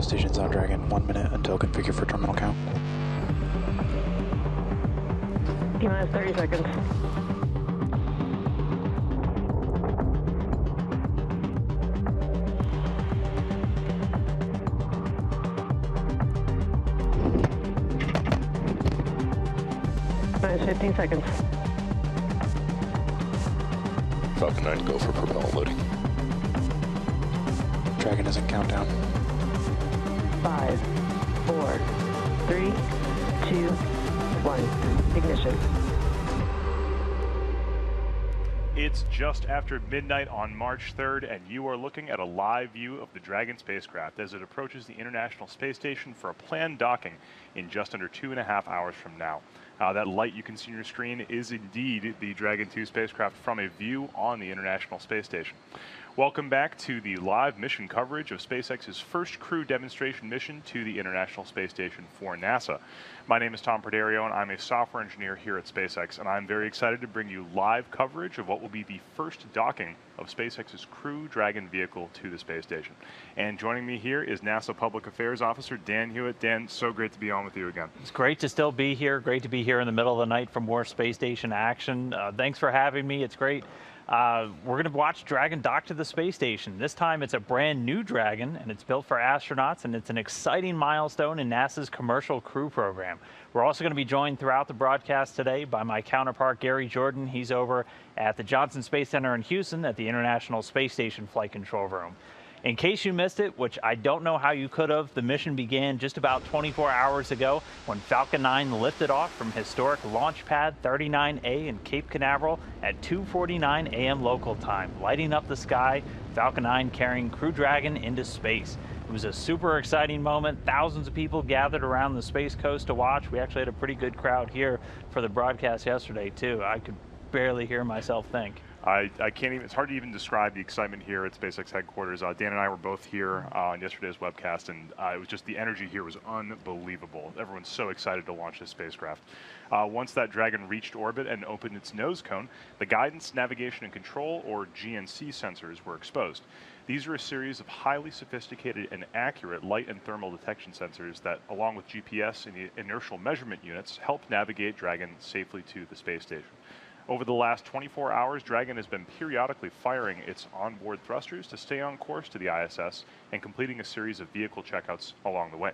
All stations on Dragon, 1 minute until configure for terminal count. T-minus 30 seconds. Minus 15 seconds. Falcon 9, go for propellant loading. Dragon is in countdown. 5, 4, 3, 2, 1. Ignition. It's just after midnight on March 3rd, and you are looking at a live view of the Dragon spacecraft as it approaches the International Space Station for a planned docking in just under 2.5 hours from now. That light you can see on your screen is indeed the Dragon 2 spacecraft from a view on the International Space Station. Welcome back to the live mission coverage of SpaceX's first crew demonstration mission to the International Space Station for NASA. My name is Tom Perderio, and I'm a software engineer here at SpaceX, and I'm very excited to bring you live coverage of what will be the first docking of SpaceX's Crew Dragon vehicle to the space station. And joining me here is NASA Public Affairs Officer Dan Hewitt. Dan, so great to be on with you again. It's great to still be here. Great to be here in the middle of the night for more space station action. Thanks for having me. It's great. We're going to watch Dragon dock to the space station. This time it's a brand new Dragon, and it's built for astronauts, and it's an exciting milestone in NASA's commercial crew program. We're also going to be joined throughout the broadcast today by my counterpart, Gary Jordan. He's over at the Johnson Space Center in Houston at the International Space Station Flight Control Room. In case you missed it, which I don't know how you could have, the mission began just about 24 hours ago when Falcon 9 lifted off from historic Launch Pad 39A in Cape Canaveral at 2:49 a.m. local time, lighting up the sky, Falcon 9 carrying Crew Dragon into space. It was a super exciting moment. Thousands of people gathered around the Space Coast to watch. We actually had a pretty good crowd here for the broadcast yesterday, too. I could barely hear myself think. I can't even, it's hard to even describe the excitement here at SpaceX headquarters. Dan and I were both here on yesterday's webcast, and it was just, the energy here was unbelievable. Everyone's so excited to launch this spacecraft. Once that Dragon reached orbit and opened its nose cone, the guidance, navigation, and control, or GNC sensors, were exposed. These are a series of highly sophisticated and accurate light and thermal detection sensors that, along with GPS and the inertial measurement units, help navigate Dragon safely to the space station. Over the last 24 hours, Dragon has been periodically firing its onboard thrusters to stay on course to the ISS and completing a series of vehicle checkouts along the way.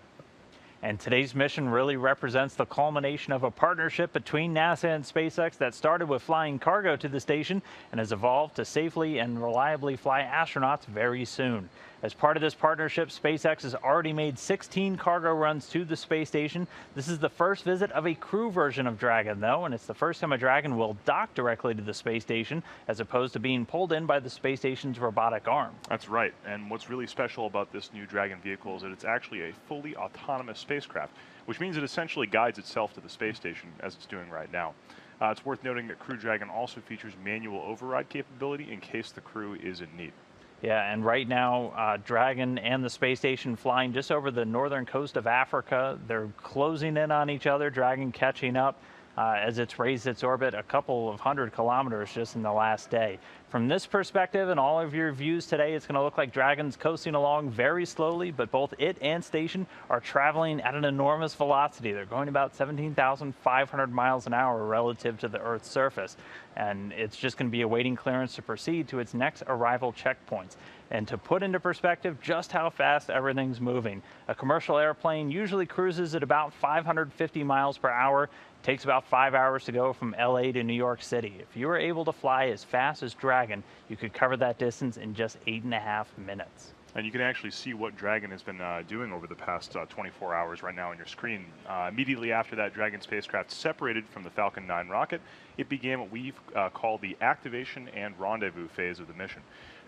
And today's mission really represents the culmination of a partnership between NASA and SpaceX that started with flying cargo to the station and has evolved to safely and reliably fly astronauts very soon. As part of this partnership, SpaceX has already made 16 cargo runs to the space station. This is the first visit of a crew version of Dragon, though, and it's the first time a Dragon will dock directly to the space station as opposed to being pulled in by the space station's robotic arm. That's right, and what's really special about this new Dragon vehicle is that it's actually a fully autonomous spacecraft, which means it essentially guides itself to the space station as it's doing right now. It's worth noting that Crew Dragon also features manual override capability in case the crew is in need. Yeah, and right now, Dragon and the space station flying just over the northern coast of Africa. They're closing in on each other, Dragon catching up as it's raised its orbit a couple of 100 kilometers just in the last day. From this perspective and all of your views today, it's going to look like Dragon's coasting along very slowly, but both it and station are traveling at an enormous velocity. They're going about 17,500 miles an hour relative to the Earth's surface. And it's just going to be awaiting clearance to proceed to its next arrival checkpoints. And to put into perspective just how fast everything's moving, a commercial airplane usually cruises at about 550 miles per hour. It takes about 5 hours to go from LA to New York City. If you were able to fly as fast as Dragon, you could cover that distance in just 8.5 minutes. And you can actually see what Dragon has been doing over the past 24 hours right now on your screen. Immediately after that Dragon spacecraft separated from the Falcon 9 rocket, it began what we call the activation and rendezvous phase of the mission.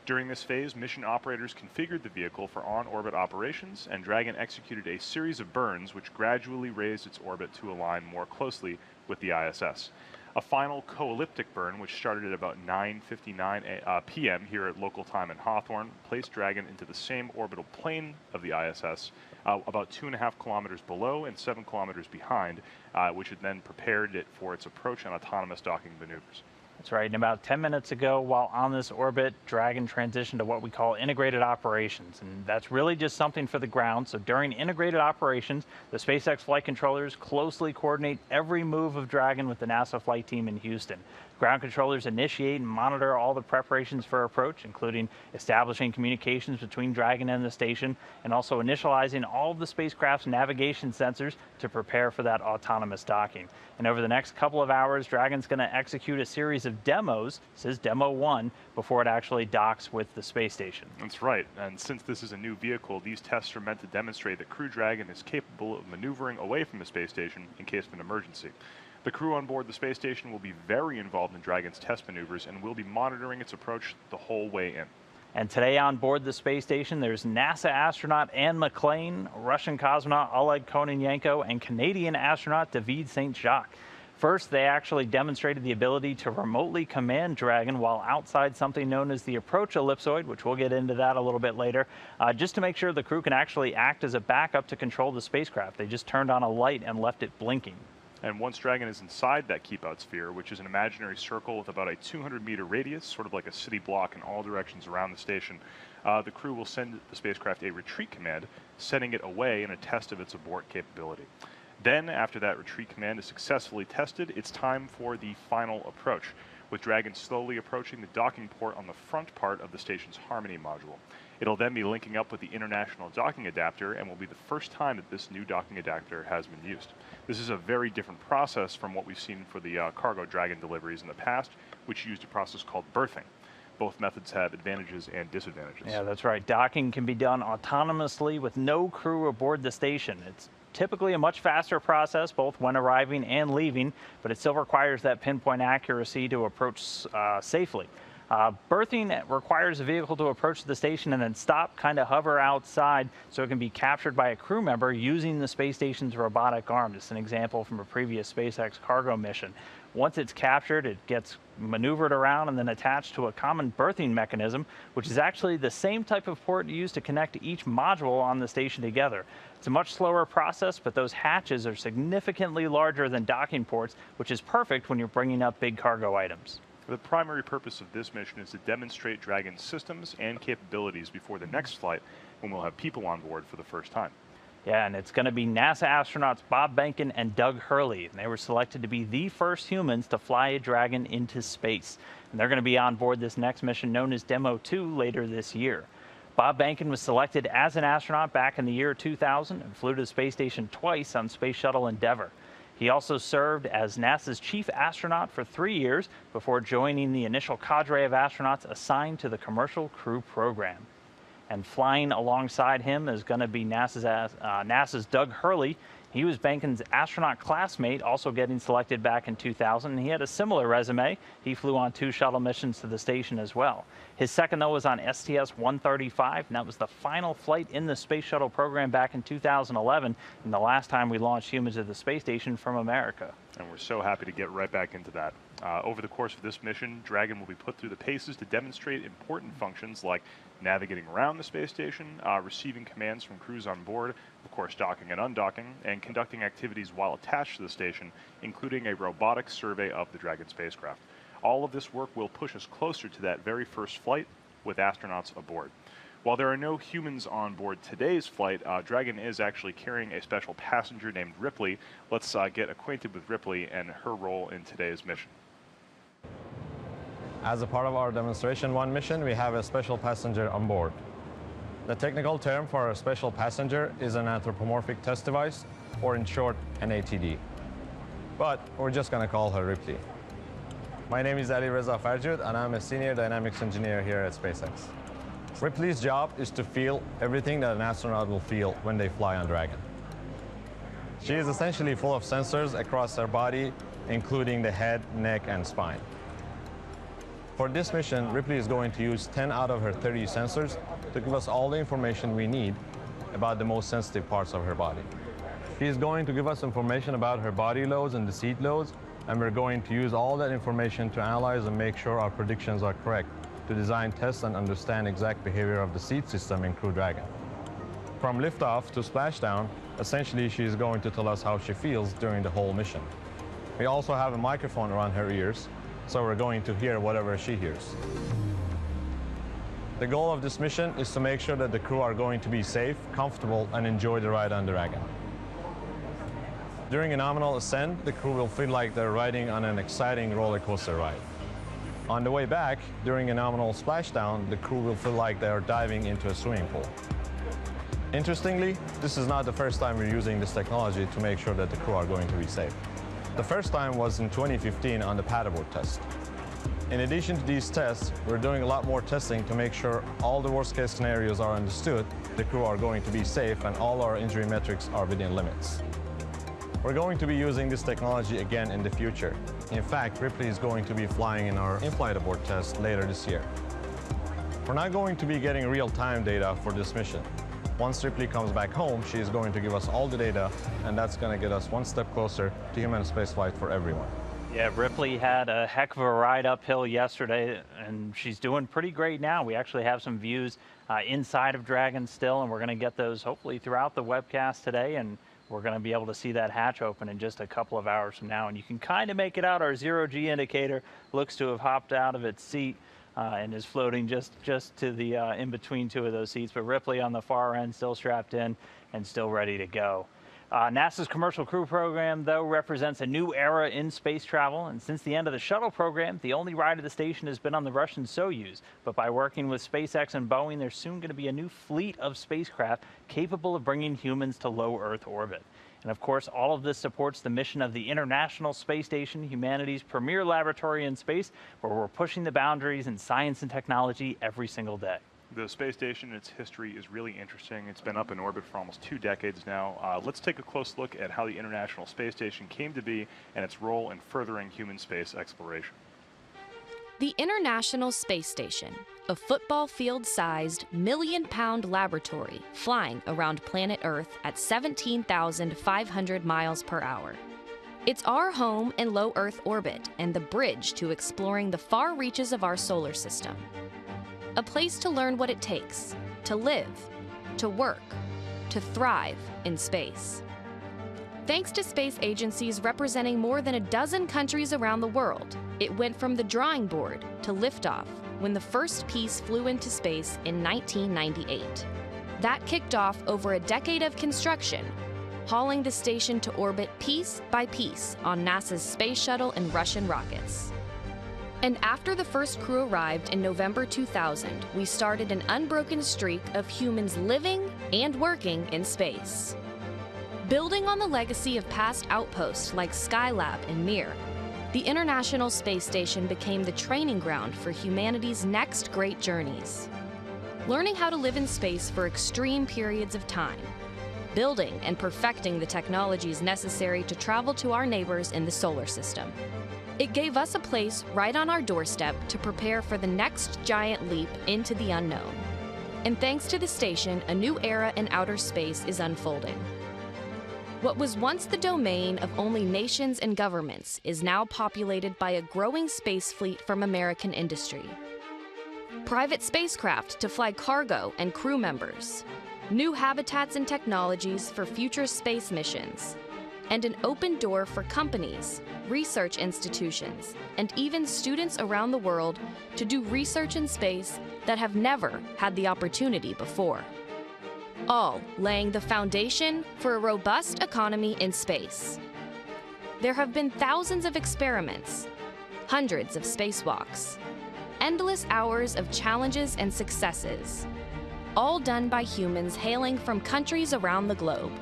During this phase, mission operators configured the vehicle for on-orbit operations, and Dragon executed a series of burns which gradually raised its orbit to align more closely with the ISS. A final co-elliptic burn, which started at about 9:59 p.m. here at local time in Hawthorne, placed Dragon into the same orbital plane of the ISS, about 2.5 kilometers below and 7 kilometers behind, which had then prepared it for its approach and autonomous docking maneuvers. That's right. And about 10 minutes ago, while on this orbit, Dragon transitioned to what we call integrated operations. And that's really just something for the ground. So during integrated operations, the SpaceX flight controllers closely coordinate every move of Dragon with the NASA flight team in Houston. Ground controllers initiate and monitor all the preparations for approach, including establishing communications between Dragon and the station, and also initializing all of the spacecraft's navigation sensors to prepare for that autonomous docking. And over the next couple of hours, Dragon's going to execute a series of demos, this is Demo-1, before it actually docks with the space station. That's right, and since this is a new vehicle, these tests are meant to demonstrate that Crew Dragon is capable of maneuvering away from the space station in case of an emergency. The crew on board the space station will be very involved in Dragon's test maneuvers and will be monitoring its approach the whole way in. And today on board the space station, there's NASA astronaut Anne McClain, Russian cosmonaut Oleg Kononenko, and Canadian astronaut David St. Jacques. First, they actually demonstrated the ability to remotely command Dragon while outside something known as the approach ellipsoid, which we'll get into that a little bit later, just to make sure the crew can actually act as a backup to control the spacecraft. They just turned on a light and left it blinking. And once Dragon is inside that keep-out sphere, which is an imaginary circle with about a 200-meter radius, sort of like a city block in all directions around the station, the crew will send the spacecraft a retreat command, sending it away in a test of its abort capability. Then, after that retreat command is successfully tested, it's time for the final approach, with Dragon slowly approaching the docking port on the front part of the station's Harmony module. It'll then be linking up with the international docking adapter and will be the first time that this new docking adapter has been used. This is a very different process from what we've seen for the cargo Dragon deliveries in the past, which used a process called berthing. Both methods have advantages and disadvantages. Yeah, that's right. Docking can be done autonomously with no crew aboard the station. It's typically a much faster process, both when arriving and leaving, but it still requires that pinpoint accuracy to approach safely. Berthing requires a vehicle to approach the station and then stop, kind of hover outside so it can be captured by a crew member using the space station's robotic arm. Just an example from a previous SpaceX cargo mission. Once it's captured, it gets maneuvered around and then attached to a common berthing mechanism, which is actually the same type of port used to connect each module on the station together. It's a much slower process, but those hatches are significantly larger than docking ports, which is perfect when you're bringing up big cargo items. The primary purpose of this mission is to demonstrate Dragon's systems and capabilities before the next flight, when we'll have people on board for the first time. Yeah, and it's going to be NASA astronauts Bob Behnken and Doug Hurley. And they were selected to be the first humans to fly a Dragon into space. And they're going to be on board this next mission known as Demo-2 later this year. Bob Behnken was selected as an astronaut back in the year 2000 and flew to the space station twice on Space Shuttle Endeavour. He also served as NASA's chief astronaut for 3 years before joining the initial cadre of astronauts assigned to the Commercial Crew Program. And flying alongside him is going to be NASA's Doug Hurley. He was Behnken's astronaut classmate, also getting selected back in 2000, and he had a similar resume. He flew on 2 shuttle missions to the station as well. His second, though, was on STS-135, and that was the final flight in the Space Shuttle program back in 2011, and the last time we launched humans to the space station from America. And we're so happy to get right back into that. Over the course of this mission, Dragon will be put through the paces to demonstrate important functions like navigating around the space station, receiving commands from crews on board, of course docking and undocking, and conducting activities while attached to the station, including a robotic survey of the Dragon spacecraft. All of this work will push us closer to that very first flight with astronauts aboard. While there are no humans on board today's flight, Dragon is actually carrying a special passenger named Ripley. Let's get acquainted with Ripley and her role in today's mission. As a part of our Demonstration 1 mission, we have a special passenger on board. The technical term for a special passenger is an anthropomorphic test device, or in short, an ATD. But we're just going to call her Ripley. My name is Ali Reza Farjud, and I'm a senior dynamics engineer here at SpaceX. Ripley's job is to feel everything that an astronaut will feel when they fly on Dragon. She is essentially full of sensors across her body, including the head, neck, and spine. For this mission, Ripley is going to use 10 out of her 30 sensors to give us all the information we need about the most sensitive parts of her body. She is going to give us information about her body loads and the seat loads, and we're going to use all that information to analyze and make sure our predictions are correct, to design tests and understand exact behavior of the seat system in Crew Dragon. From liftoff to splashdown, essentially she is going to tell us how she feels during the whole mission. We also have a microphone around her ears, so we're going to hear whatever she hears. The goal of this mission is to make sure that the crew are going to be safe, comfortable, and enjoy the ride on the Dragon. During a nominal ascent, the crew will feel like they're riding on an exciting roller coaster ride. On the way back, during a nominal splashdown, the crew will feel like they are diving into a swimming pool. Interestingly, this is not the first time we're using this technology to make sure that the crew are going to be safe. The first time was in 2015 on the paddleboard test. In addition to these tests, we're doing a lot more testing to make sure all the worst-case scenarios are understood, the crew are going to be safe, and all our injury metrics are within limits. We're going to be using this technology again in the future. In fact, Ripley is going to be flying in our in-flight abort test later this year. We're not going to be getting real-time data for this mission. Once Ripley comes back home, she is going to give us all the data, and that's going to get us one step closer to human spaceflight for everyone. Yeah, Ripley had a heck of a ride uphill yesterday, and she's doing pretty great now. We actually have some views inside of Dragon still, and we're going to get those hopefully throughout the webcast today, and we're going to be able to see that hatch open in just a couple of hours from now. And you can kind of make it out. Our zero-G indicator looks to have hopped out of its seat and is floating just to the in between two of those seats. But Ripley on the far end, still strapped in and still ready to go. NASA's Commercial Crew Program, though, represents a new era in space travel. And since the end of the shuttle program, the only ride of the station has been on the Russian Soyuz. But by working with SpaceX and Boeing, there's soon going to be a new fleet of spacecraft capable of bringing humans to low Earth orbit. And of course, all of this supports the mission of the International Space Station, humanity's premier laboratory in space, where we're pushing the boundaries in science and technology every single day. The space station, its history is really interesting. It's been up in orbit for almost 2 decades now. Let's take a close look at how the International Space Station came to be and its role in furthering human space exploration. The International Space Station, a football field-sized, million-pound laboratory flying around planet Earth at 17,500 miles per hour. It's our home in low Earth orbit and the bridge to exploring the far reaches of our solar system. A place to learn what it takes to live, to work, to thrive in space. Thanks to space agencies representing more than a dozen countries around the world, it went from the drawing board to liftoff when the first piece flew into space in 1998. That kicked off over a decade of construction, hauling the station to orbit piece by piece on NASA's space shuttle and Russian rockets. And after the first crew arrived in November 2000, we started an unbroken streak of humans living and working in space. Building on the legacy of past outposts like Skylab and Mir, the International Space Station became the training ground for humanity's next great journeys. Learning how to live in space for extreme periods of time, building and perfecting the technologies necessary to travel to our neighbors in the solar system. It gave us a place right on our doorstep to prepare for the next giant leap into the unknown. And thanks to the station, a new era in outer space is unfolding. What was once the domain of only nations and governments is now populated by a growing space fleet from American industry. Private spacecraft to fly cargo and crew members, new habitats and technologies for future space missions, and an open door for companies, research institutions, and even students around the world to do research in space that have never had the opportunity before. All laying the foundation for a robust economy in space. There have been thousands of experiments, hundreds of spacewalks, endless hours of challenges and successes, all done by humans hailing from countries around the globe.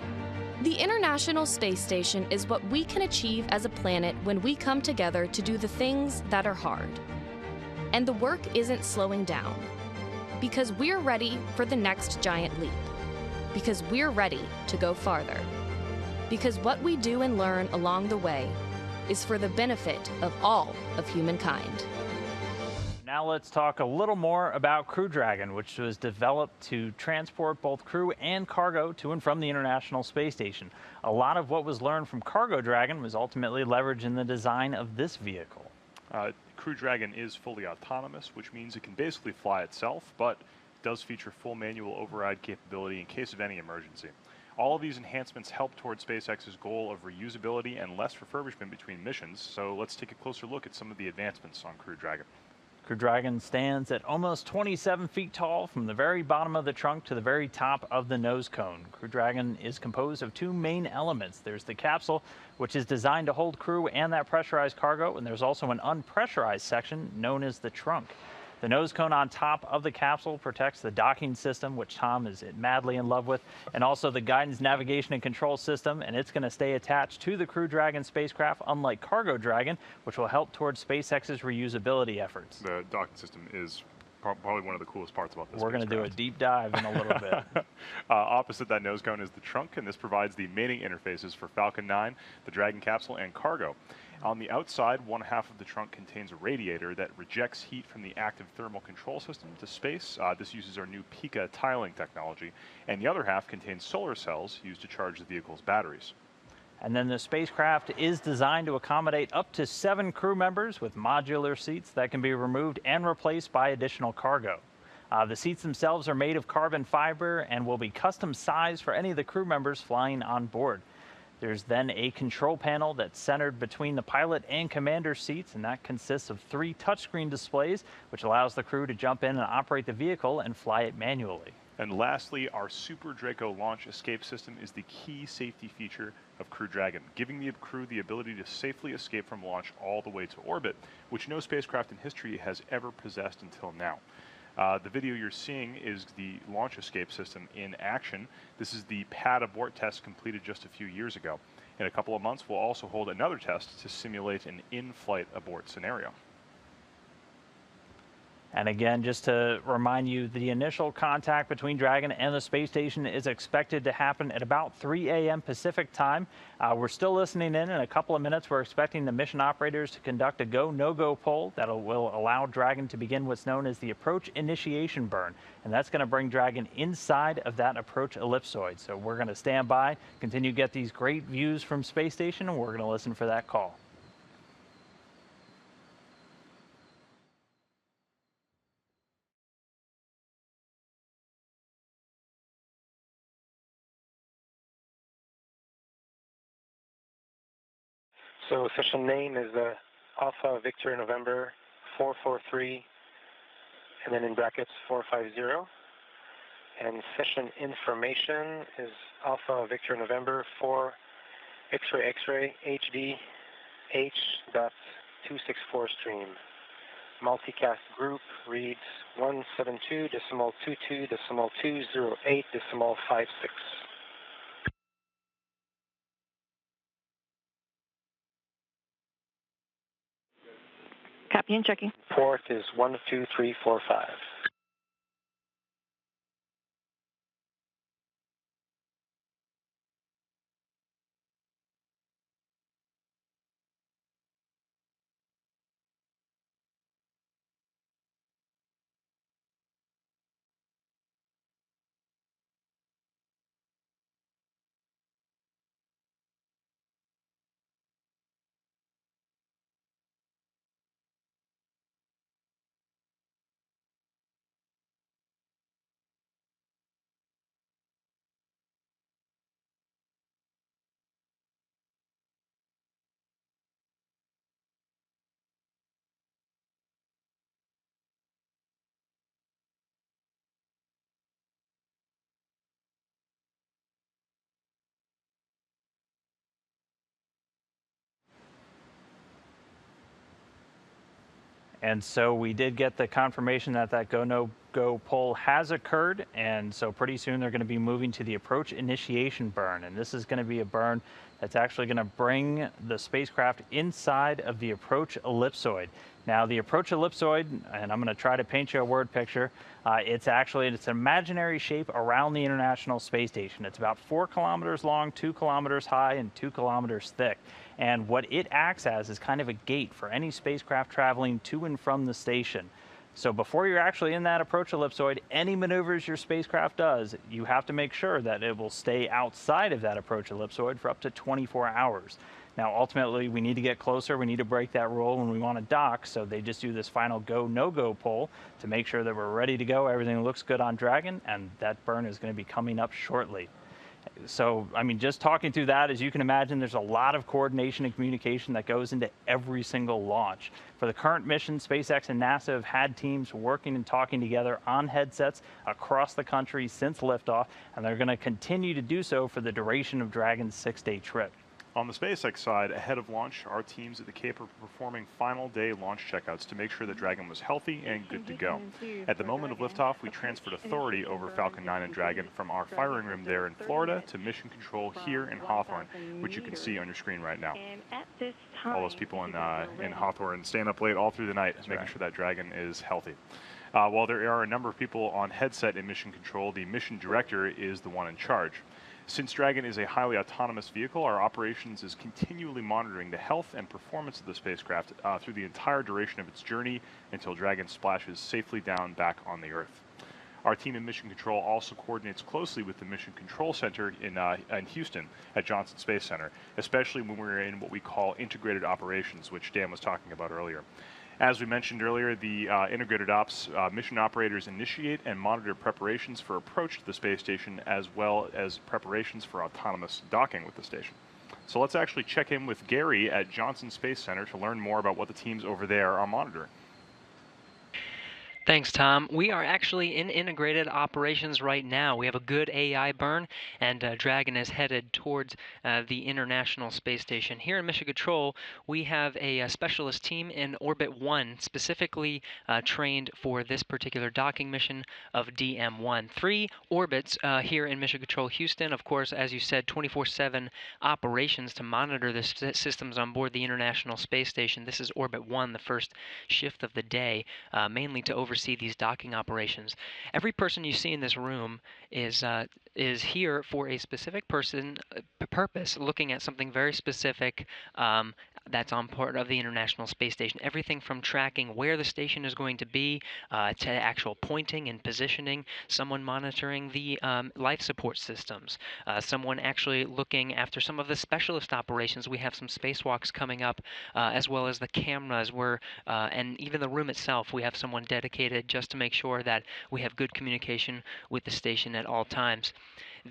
The International Space Station is what we can achieve as a planet when we come together to do the things that are hard. And the work isn't slowing down, because we're ready for the next giant leap, because we're ready to go farther, because what we do and learn along the way is for the benefit of all of humankind. Now let's talk a little more about Crew Dragon, which was developed to transport both crew and cargo to and from the International Space Station. A lot of what was learned from Cargo Dragon was ultimately leveraged in the design of this vehicle. Crew Dragon is fully autonomous, which means it can basically fly itself, but does feature full manual override capability in case of any emergency. All of these enhancements help toward SpaceX's goal of reusability and less refurbishment between missions. So let's take a closer look at some of the advancements on Crew Dragon. Crew Dragon stands at almost 27 feet tall from the very bottom of the trunk to the very top of the nose cone. Crew Dragon is composed of two main elements. There's the capsule, which is designed to hold crew and that pressurized cargo, and there's also an unpressurized section known as the trunk. The nose cone on top of the capsule protects the docking system, which Tom is madly in love with, and also the guidance, navigation, and control system, and it's going to stay attached to the Crew Dragon spacecraft, unlike Cargo Dragon, which will help towards SpaceX's reusability efforts. The docking system is probably one of the coolest parts about this. We're going to do a deep dive in a little bit. Opposite that nose cone is the trunk, and this provides the mating interfaces for Falcon 9, the Dragon capsule, and cargo. On the outside, one half of the trunk contains a radiator that rejects heat from the active thermal control system to space. This uses our new Pica tiling technology. And the other half contains solar cells used to charge the vehicle's batteries. And then the spacecraft is designed to accommodate up to 7 crew members with modular seats that can be removed and replaced by additional cargo. The seats themselves are made of carbon fiber and will be custom sized for any of the crew members flying on board. There's then a control panel that's centered between the pilot and commander seats, and that consists of 3 touchscreen displays, which allows the crew to jump in and operate the vehicle and fly it manually. And lastly, our Super Draco launch escape system is the key safety feature of Crew Dragon, giving the crew the ability to safely escape from launch all the way to orbit, which no spacecraft in history has ever possessed until now. The video you're seeing is the launch escape system in action. This is the pad abort test completed just a few years ago. In a couple of months, we'll also hold another test to simulate an in-flight abort scenario. And again, just to remind you, the initial contact between Dragon and the space station is expected to happen at about 3 a.m. Pacific time. We're still listening in a couple of minutes. We're expecting the mission operators to conduct a go, no-go poll that will allow Dragon to begin what's known as the approach initiation burn. And that's going to bring Dragon inside of that approach ellipsoid. So we're going to stand by, continue to get these great views from space station, and we're going to listen for that call. So session name is Alpha Victor November 443, and then in brackets 450. And session information is Alpha Victor November 4 X-ray X-ray HD H.264 stream. Multicast group reads 172.22.208.56. Copy and checking. Port is 12345. And so we did get the confirmation that that go, no go poll has occurred. And so pretty soon they're going to be moving to the approach initiation burn. And this is going to be a burn that's actually going to bring the spacecraft inside of the approach ellipsoid. Now the approach ellipsoid, and I'm going to try to paint you a word picture, it's an imaginary shape around the International Space Station. It's about 4 kilometers long, 2 kilometers high, and 2 kilometers thick. And what it acts as is kind of a gate for any spacecraft traveling to and from the station. So before you're actually in that approach ellipsoid, any maneuvers your spacecraft does, you have to make sure that it will stay outside of that approach ellipsoid for up to 24 hours. Now, ultimately, we need to get closer. We need to break that rule when we want to dock. So they just do this final go, no-go poll to make sure that we're ready to go. Everything looks good on Dragon, and that burn is going to be coming up shortly. So, I mean, just talking through that, as you can imagine, there's a lot of coordination and communication that goes into every single launch. For the current mission, SpaceX and NASA have had teams working and talking together on headsets across the country since liftoff, and they're going to continue to do so for the duration of Dragon's 6-day trip. On the SpaceX side, ahead of launch, our teams at the Cape are performing final day launch checkouts to make sure that Dragon was healthy and good to go. At the moment of liftoff, we transferred authority over Falcon 9 and Dragon from our firing room there in Florida to mission control here in Hawthorne, which you can see on your screen right now. All those people in Hawthorne staying up late all through the night, making sure that Dragon is healthy. While there are a number of people on headset in mission control, the mission director is the one in charge. Since Dragon is a highly autonomous vehicle, our operations is continually monitoring the health and performance of the spacecraft through the entire duration of its journey until Dragon splashes safely down back on the Earth. Our team in Mission Control also coordinates closely with the Mission Control Center in Houston at Johnson Space Center, especially when we're in what we call integrated operations, which Dan was talking about earlier. As we mentioned earlier, the integrated ops mission operators initiate and monitor preparations for approach to the space station, as well as preparations for autonomous docking with the station. So let's actually check in with Gary at Johnson Space Center to learn more about what the teams over there are monitoring. Thanks, Tom. We are actually in integrated operations right now. We have a good AI burn, and Dragon is headed towards the International Space Station. Here in Mission Control, we have a specialist team in Orbit 1, specifically trained for this particular docking mission of DM-1. 3 orbits here in Mission Control Houston. Of course, as you said, 24/7 operations to monitor the systems on board the International Space Station. This is Orbit 1, the first shift of the day, mainly to oversee these docking operations. Every person you see in this room is here for a specific purpose, looking at something very specific that's on part of the International Space Station. Everything from tracking where the station is going to be to actual pointing and positioning, someone monitoring the life support systems, someone actually looking after some of the specialist operations. We have some spacewalks coming up, as well as the cameras, and even the room itself. We have someone dedicated just to make sure that we have good communication with the station at all times.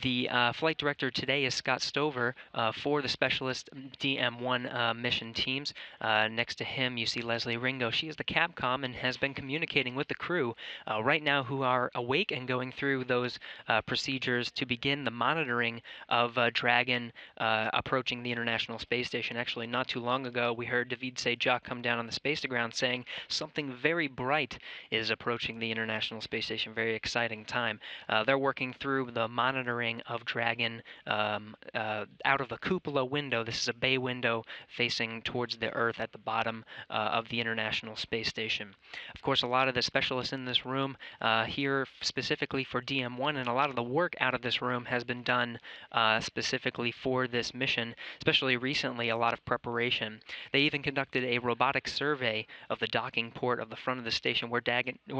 The flight director today is Scott Stover for the specialist DM-1 mission teams. Next to him, you see Leslie Ringo. She is the Capcom and has been communicating with the crew right now, who are awake and going through those procedures to begin the monitoring of Dragon approaching the International Space Station. Actually, not too long ago, we heard David Sejak come down on the space to ground saying something very bright is approaching the International Space Station. Very exciting time. They're working through the monitoring of Dragon out of the cupola window. This is a bay window facing towards the Earth at the bottom of the International Space Station. Of course, a lot of the specialists in this room here specifically for DM-1, and a lot of the work out of this room has been done specifically for this mission, especially recently, a lot of preparation. They even conducted a robotic survey of the docking port of the front of the station where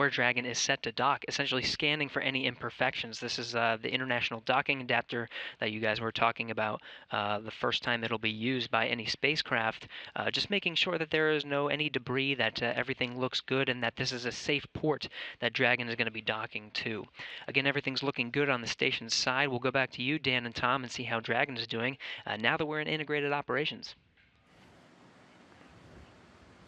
Dragon is set to dock, essentially scanning for any imperfections. This is the International Docking Adapter that you guys were talking about the first time it'll be used by any spacecraft, just making sure that there is any debris, that everything looks good, and that this is a safe port that Dragon is going to be docking to. Again, everything's looking good on the station's side. We'll go back to you, Dan and Tom, and see how Dragon is doing now that we're in integrated operations.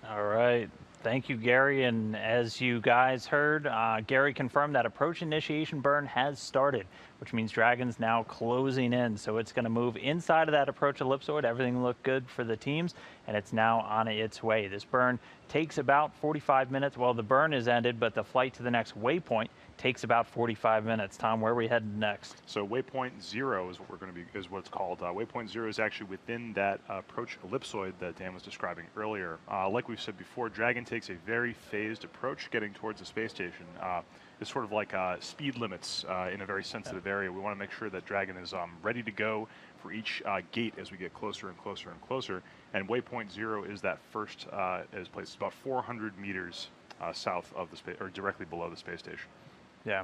All right. Thank you, Gary. And as you guys heard, Gary confirmed that approach initiation burn has started, which means Dragon's now closing in. So it's going to move inside of that approach ellipsoid. Everything looked good for the teams, and it's now on its way. This burn takes about 45 minutes. Well, the burn is ended, but the flight to the next waypoint takes about 45 minutes. Tom, where are we headed next? So waypoint 0 is what we're going to be, is what it's called. Waypoint 0 is actually within that approach ellipsoid that Dan was describing earlier. Like we've said before, Dragon takes a very phased approach getting towards the space station. It's sort of like speed limits in a very sensitive area. We want to make sure that Dragon is ready to go for each gate as we get closer and closer and closer. And waypoint 0 is that first place. It's about 400 meters south of the space, or directly below the space station. Yeah.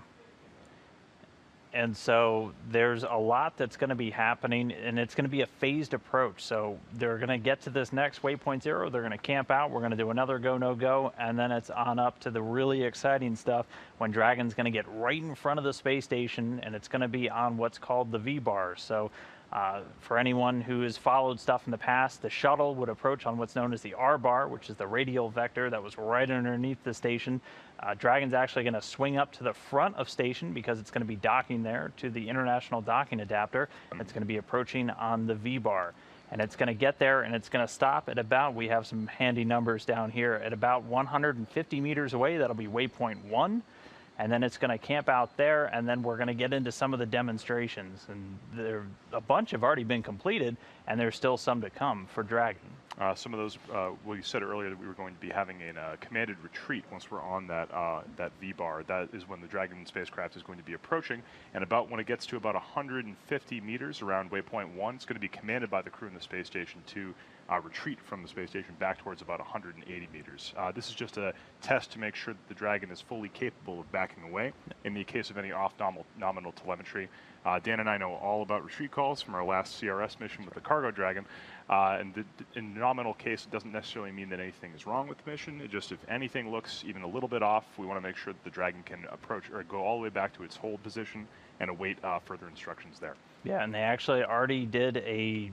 And so there's a lot that's going to be happening, and it's going to be a phased approach. So they're going to get to this next waypoint 0, they're going to camp out, we're going to do another go, no go, and then it's on up to the really exciting stuff when Dragon's going to get right in front of the space station, and it's going to be on what's called the V-bar. So for anyone who has followed stuff in the past, the shuttle would approach on what's known as the R-bar, which is the radial vector that was right underneath the station. Dragon's actually going to swing up to the front of station because it's going to be docking there to the International Docking Adapter. It's going to be approaching on the V-bar. And it's going to get there, and it's going to stop at about, we have some handy numbers down here, at about 150 meters away. That'll be waypoint 1. And then it's going to camp out there, and then we're going to get into some of the demonstrations. And a bunch have already been completed, and there's still some to come for Dragon. Some of those, well, you said earlier that we were going to be having a commanded retreat once we're on that that V-bar. That is when the Dragon spacecraft is going to be approaching, and about when it gets to about 150 meters around waypoint 1, it's going to be commanded by the crew in the space station to retreat from the space station back towards about 180 meters. This is just a test to make sure that the Dragon is fully capable of backing away in the case of any off-nominal telemetry. Dan and I know all about retreat calls from our last CRS mission with the cargo Dragon. And in nominal case, it doesn't necessarily mean that anything is wrong with the mission. It just, if anything looks even a little bit off, we want to make sure that the Dragon can approach or go all the way back to its hold position and await further instructions there. Yeah, and they actually already did a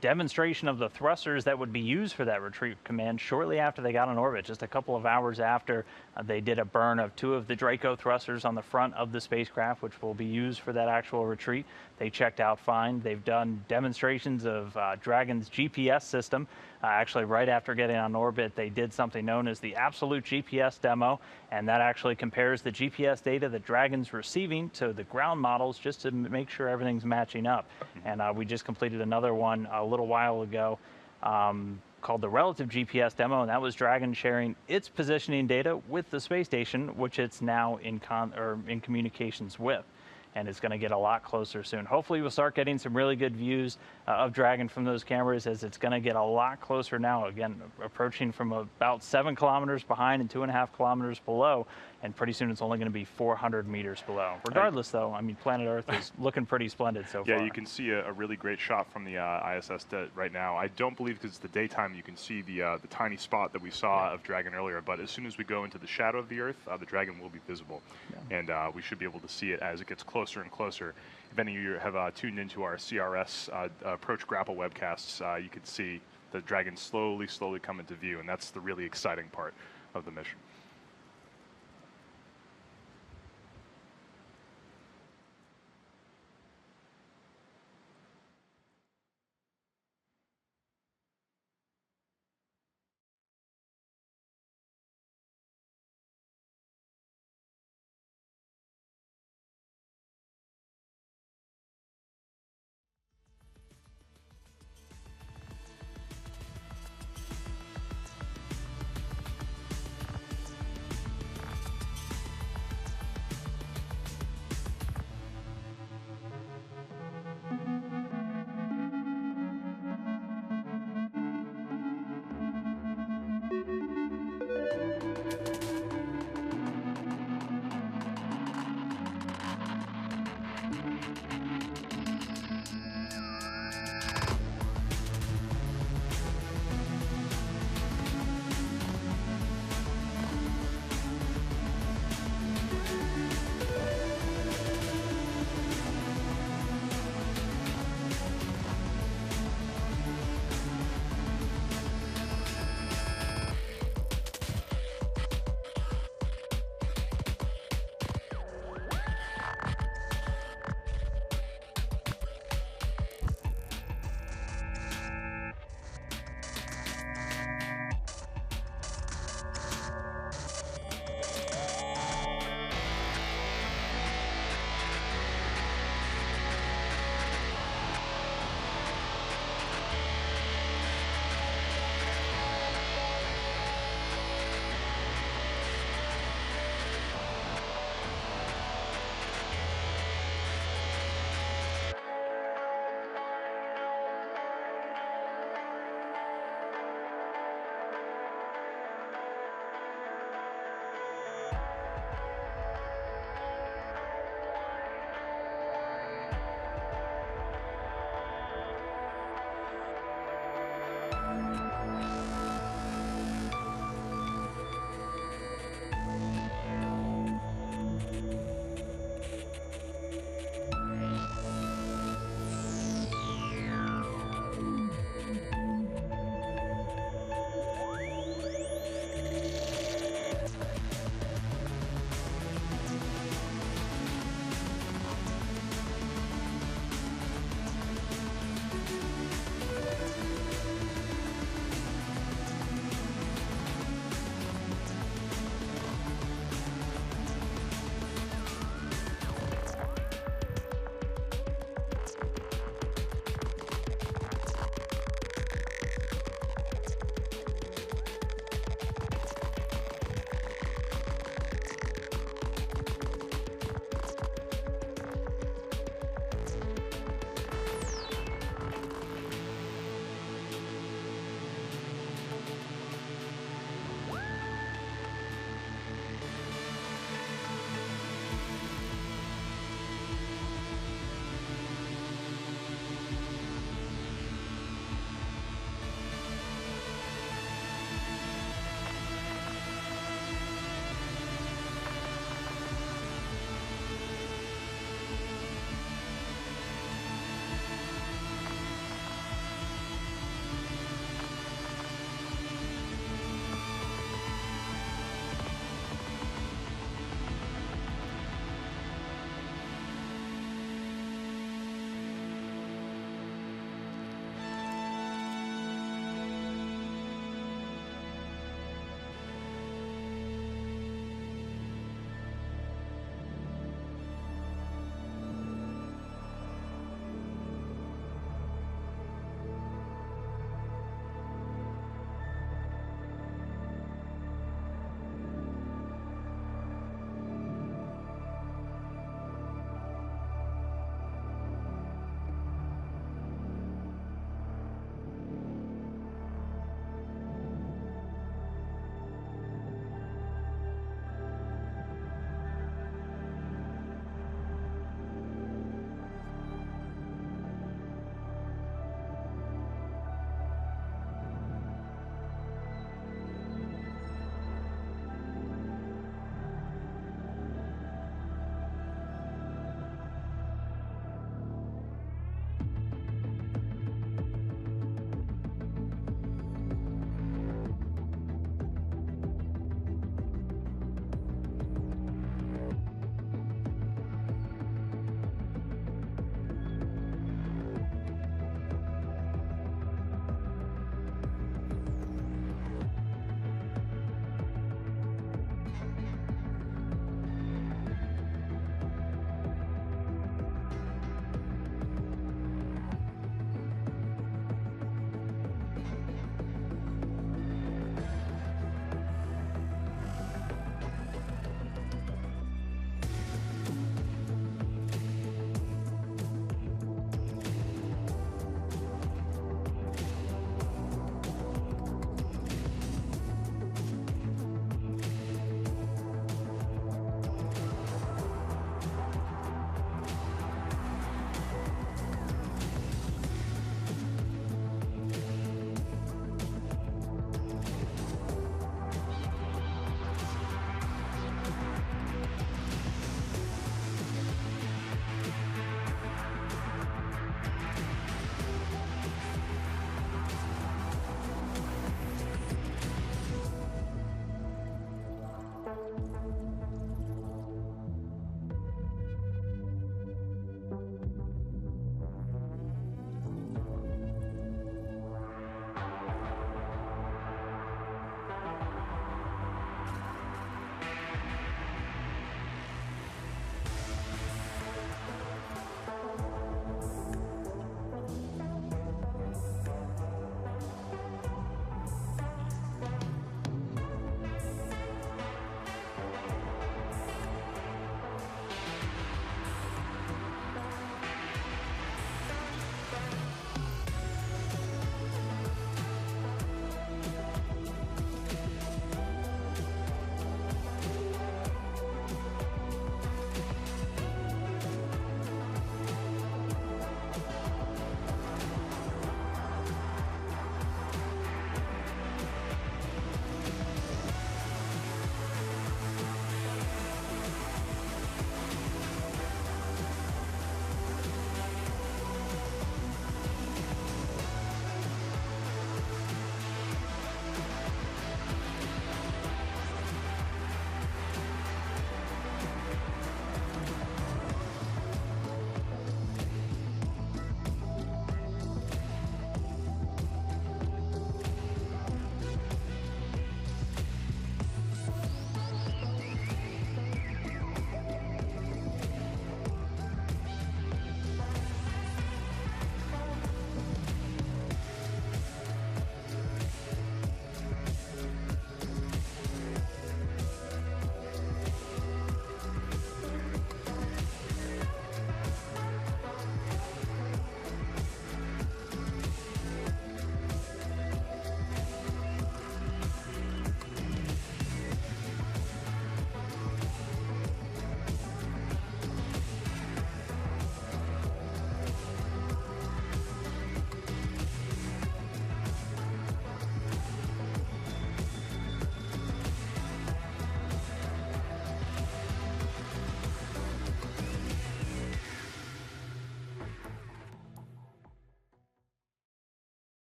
demonstration of the thrusters that would be used for that retreat command shortly after they got on orbit. Just a couple of hours after, they did a burn of 2 of the Draco thrusters on the front of the spacecraft, which will be used for that actual retreat. They checked out fine. They've done demonstrations of Dragon's GPS system. Actually, right after getting on orbit, they did something known as the absolute GPS demo, and that actually compares the GPS data that Dragon's receiving to the ground models just to make sure everything's matching up. And we just completed another one a little while ago called the relative GPS demo, and that was Dragon sharing its positioning data with the space station, which it's now in communications with. And it's going to get a lot closer soon. Hopefully we'll start getting some really good views of Dragon from those cameras, as it's going to get a lot closer now, again, approaching from about 7 kilometers behind and 2.5 kilometers below, and pretty soon it's only going to be 400 meters below. Regardless, though, I mean, planet Earth is looking pretty splendid so far. Yeah, you can see a really great shot from the ISS right now. I don't believe, because it's the daytime, you can see the tiny spot that we saw of Dragon earlier, but as soon as we go into the shadow of the Earth, the Dragon will be visible. And we should be able to see it as it gets closer and closer. If any of you have tuned into our CRS approach grapple webcasts, you can see the Dragon slowly come into view, and that's the really exciting part of the mission.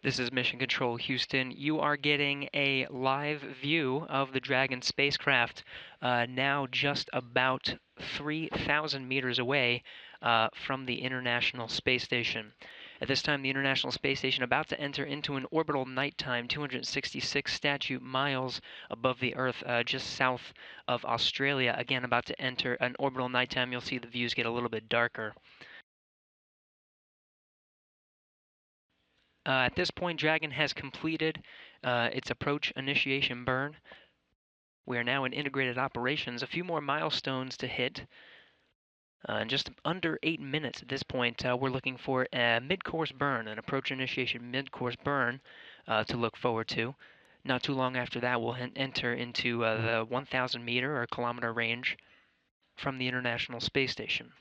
This is Mission Control Houston. You are getting a live view of the Dragon spacecraft now just about 3,000 meters away from the International Space Station. At this time, the International Space Station about to enter into an orbital nighttime 266 statute miles above the Earth, just south of Australia. Again, about to enter an orbital nighttime. You'll see the views get a little bit darker. At this point, Dragon has completed its approach initiation burn. We are now in integrated operations. A few more milestones to hit. In just under 8 minutes at this point, we're looking for a mid-course burn, an approach initiation mid-course burn to look forward to. Not too long after that, we'll enter into the 1,000 meter or kilometer range from the International Space Station.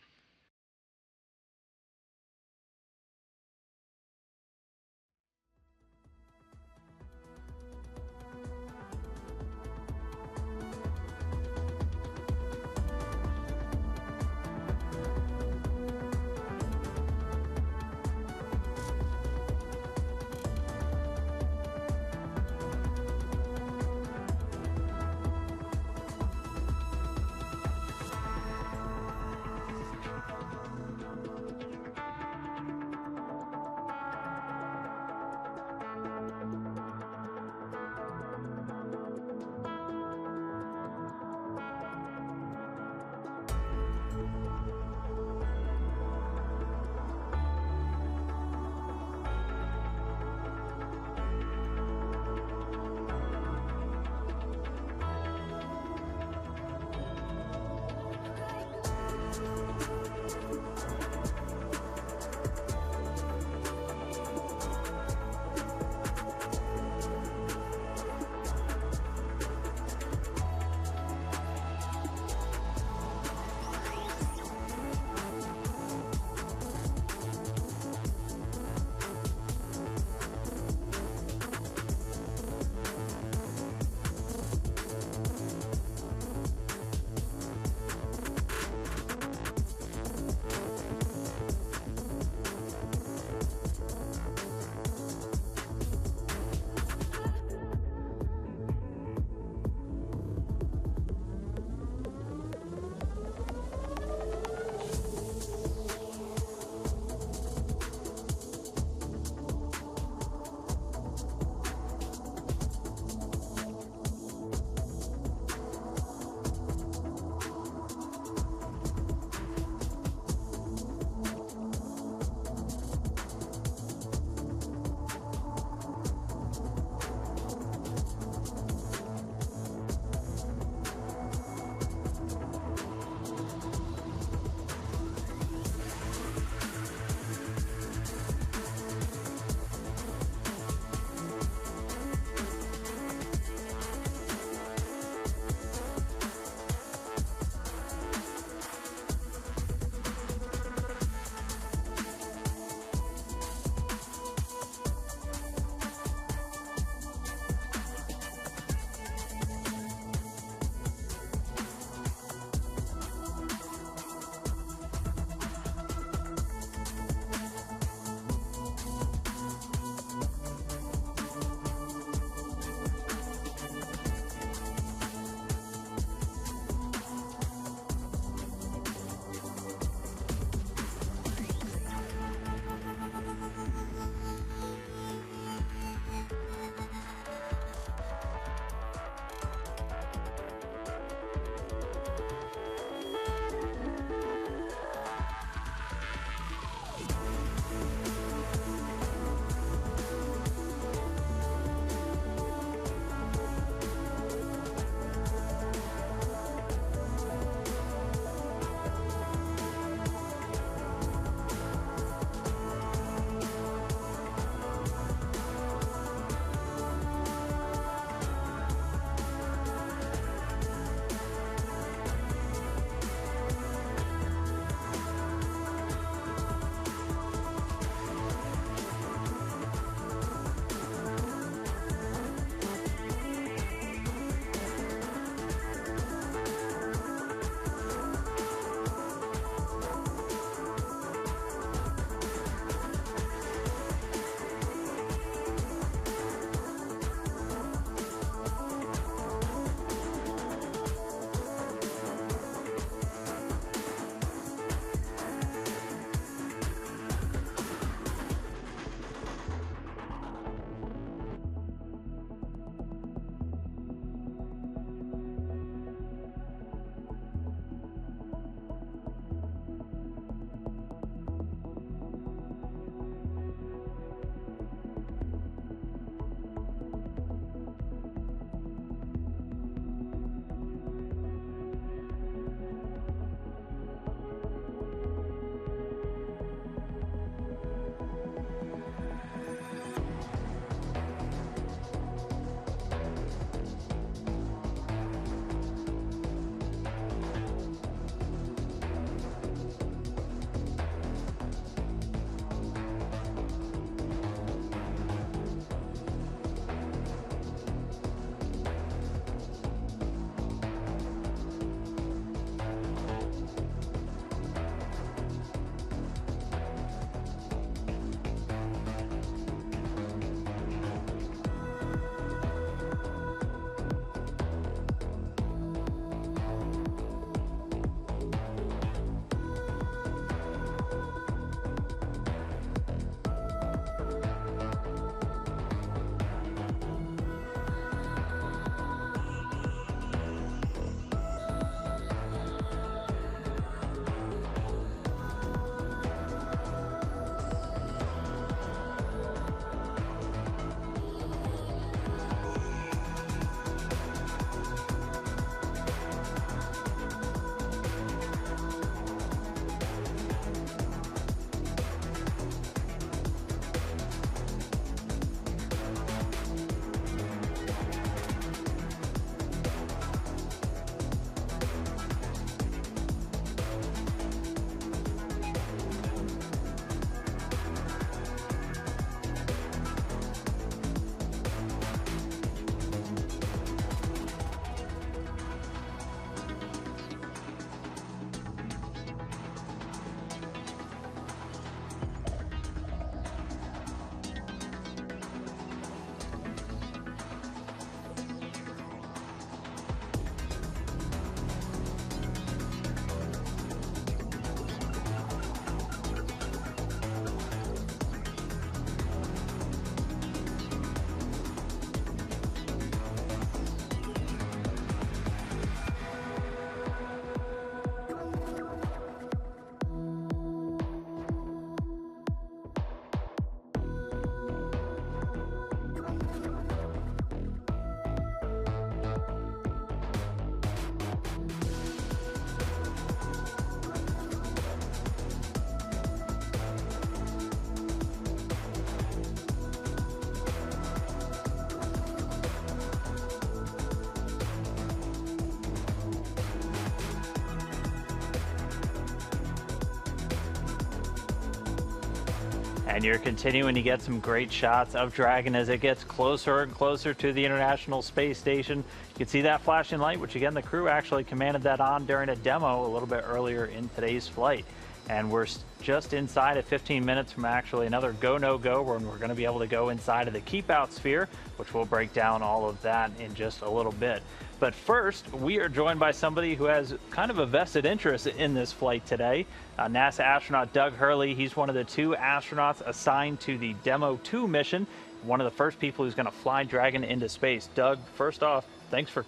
And you're continuing to get some great shots of Dragon as it gets closer and closer to the International Space Station. You can see that flashing light, which again, the crew actually commanded that on during a demo a little bit earlier in today's flight. And we're just inside of 15 minutes from actually another go, no go, when we're going to be able to go inside of the keep out sphere, which we'll break down all of that in just a little bit. But first, we are joined by somebody who has kind of a vested interest in this flight today. NASA astronaut Doug Hurley. He's one of the 2 astronauts assigned to the Demo-2 mission, one of the first people who's going to fly Dragon into space. Doug, first off, thanks for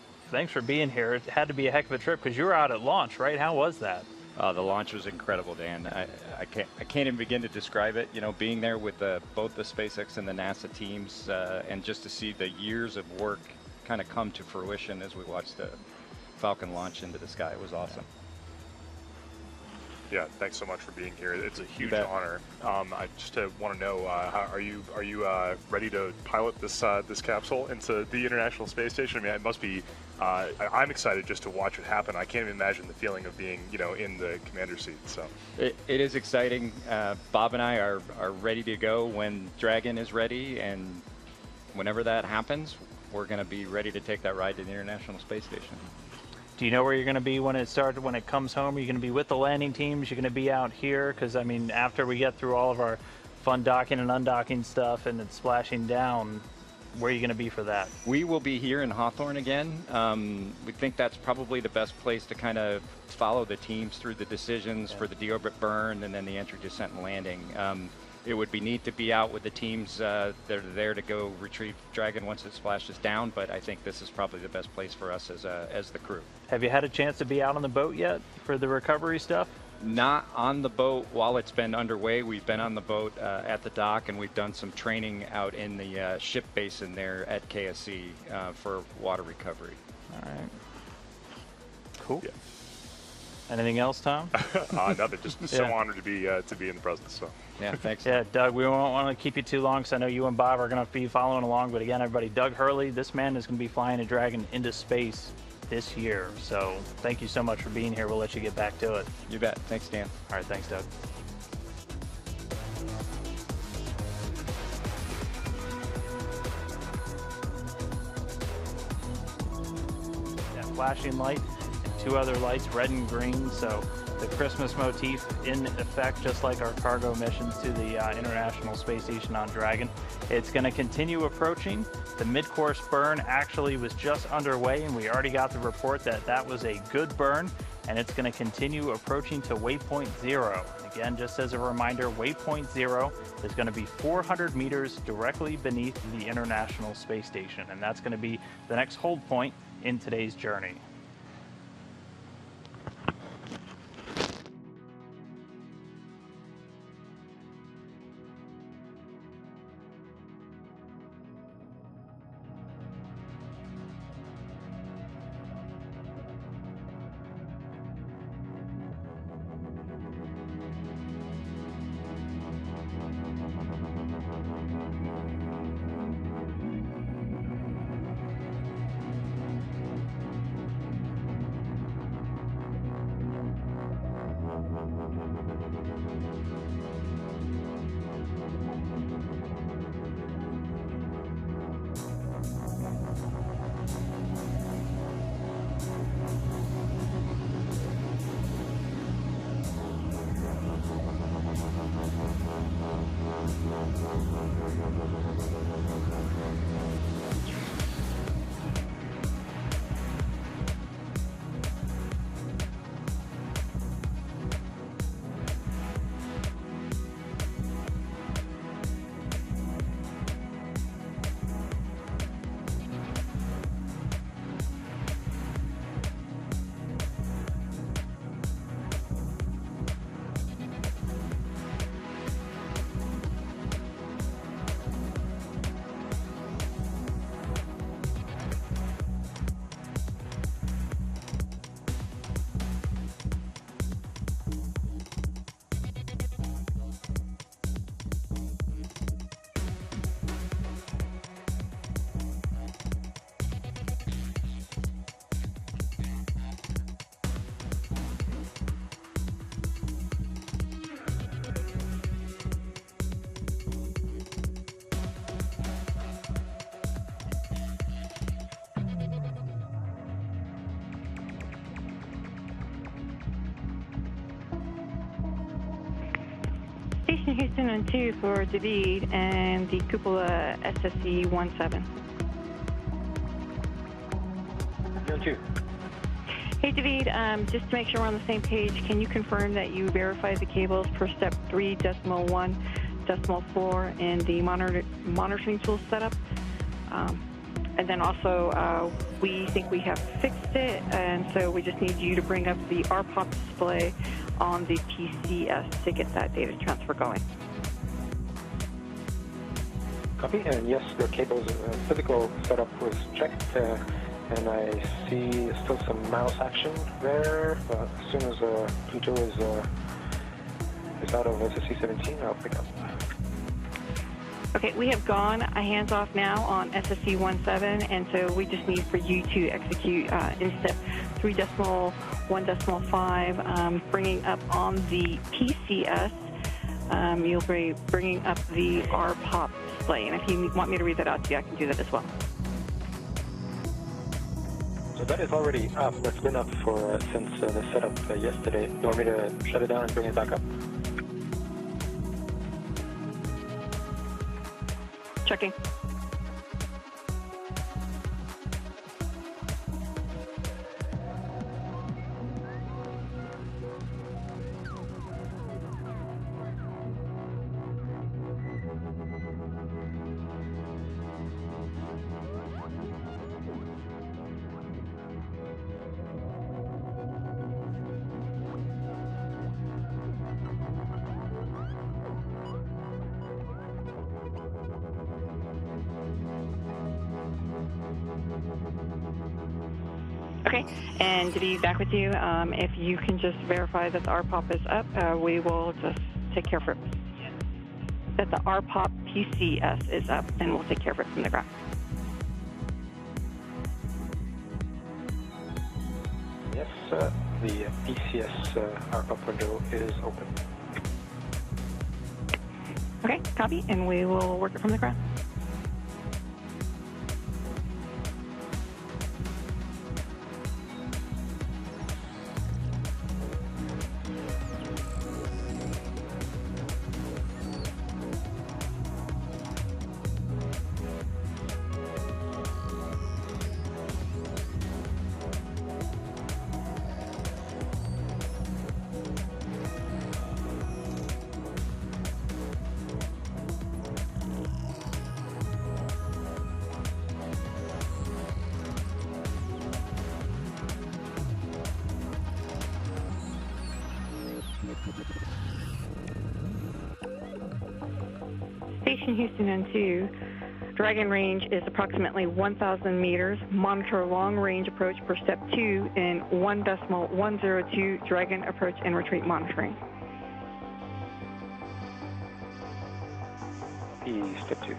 being here. It had to be a heck of a trip because you were out at launch, right? How was that? The launch was incredible, Dan. I can't even begin to describe it. You know, being there with both the SpaceX and the NASA teams, and just to see the years of work kind of come to fruition as we watched the Falcon launch into the sky. It was awesome. Yeah, thanks so much for being here. It's a huge honor. I just want to know, are you ready to pilot this capsule into the International Space Station? I mean, it must be. I'm excited just to watch it happen. I can't even imagine the feeling of being, in the commander seat. So it is exciting. Bob and I are ready to go when Dragon is ready, and whenever that happens, we're going to be ready to take that ride to the International Space Station. Do you know where you're going to be when it comes home? Are you going to be with the landing teams? You're going to be out here? Because, I mean, after we get through all of our fun docking and undocking stuff and it's splashing down, where are you going to be for that? We will be here in Hawthorne again. We think that's probably the best place to kind of follow the teams through the decisions for the deorbit burn and then the entry, descent, and landing. It would be neat to be out with the teams that are there to go retrieve Dragon once it splashes down, but I think this is probably the best place for us as the crew. Have you had a chance to be out on the boat yet for the recovery stuff? Not on the boat while it's been underway. We've been on the boat at the dock, and we've done some training out in the ship basin there at KSC for water recovery. All right. Cool. Yeah. Anything else, Tom? Nothing. Just so honored to be in the presence. So. Yeah, thanks. Yeah, Doug, we won't want to keep you too long because I know you and Bob are going to be following along. But again, everybody, Doug Hurley, this man is going to be flying a Dragon into space this year. So thank you so much for being here. We'll let you get back to it. You bet. Thanks, Dan. All right, thanks, Doug. That flashing light and 2 other lights, red and green. So the Christmas motif in effect, just like our cargo missions to the International Space Station on Dragon. It's going to continue approaching. The mid-course burn actually was just underway, and we already got the report that that was a good burn, and it's going to continue approaching to waypoint 0. Again, just as a reminder, waypoint 0 is going to be 400 meters directly beneath the International Space Station, and that's going to be the next hold point in today's journey. Station Houston on 2 for David and the cupola SSC-17. On 2. Hey, David, just to make sure we're on the same page, can you confirm that you verified the cables per step 3.1.4 and the monitoring tool setup? And then also, we think we have fixed it, and so we just need you to bring up the RPOP display on the PCS to get that data transfer going. Copy, and yes, the cable's physical setup was checked, and I see still some mouse action there. As soon as Pluto is out of SSC-17, I'll pick up. Okay, we have gone hands-off now on SSC-17, and so we just need for you to execute in step 3.1.5, bringing up on the PCS. You'll be bringing up the RPOP display, and if you want me to read that out to you, I can do that as well. So that is already up. That's been up for since the setup yesterday. You want me to shut it down and bring it back up? Checking. Okay, and to be back with you, if you can just verify that the RPOP is up, we will just take care of it. That the RPOP PCS is up, and we'll take care of it from the ground. Yes, the PCS RPOP window is open. Okay, copy, and we will work it from the ground. Station Houston N2, Dragon range is approximately 1,000 meters. Monitor long range approach per step 2 in 1.102 Dragon approach and retreat monitoring. Step 2.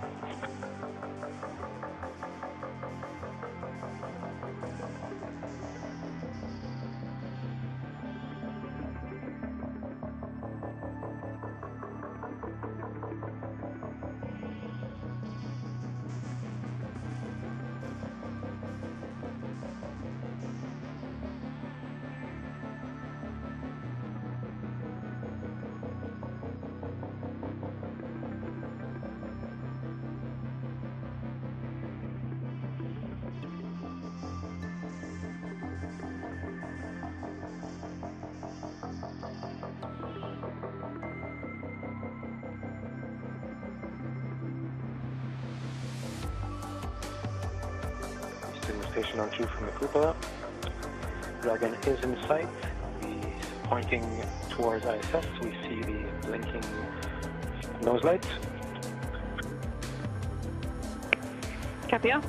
Station on 2 from the cupola. Dragon is in sight. He's pointing towards ISS. We see the blinking nose lights. Copy all.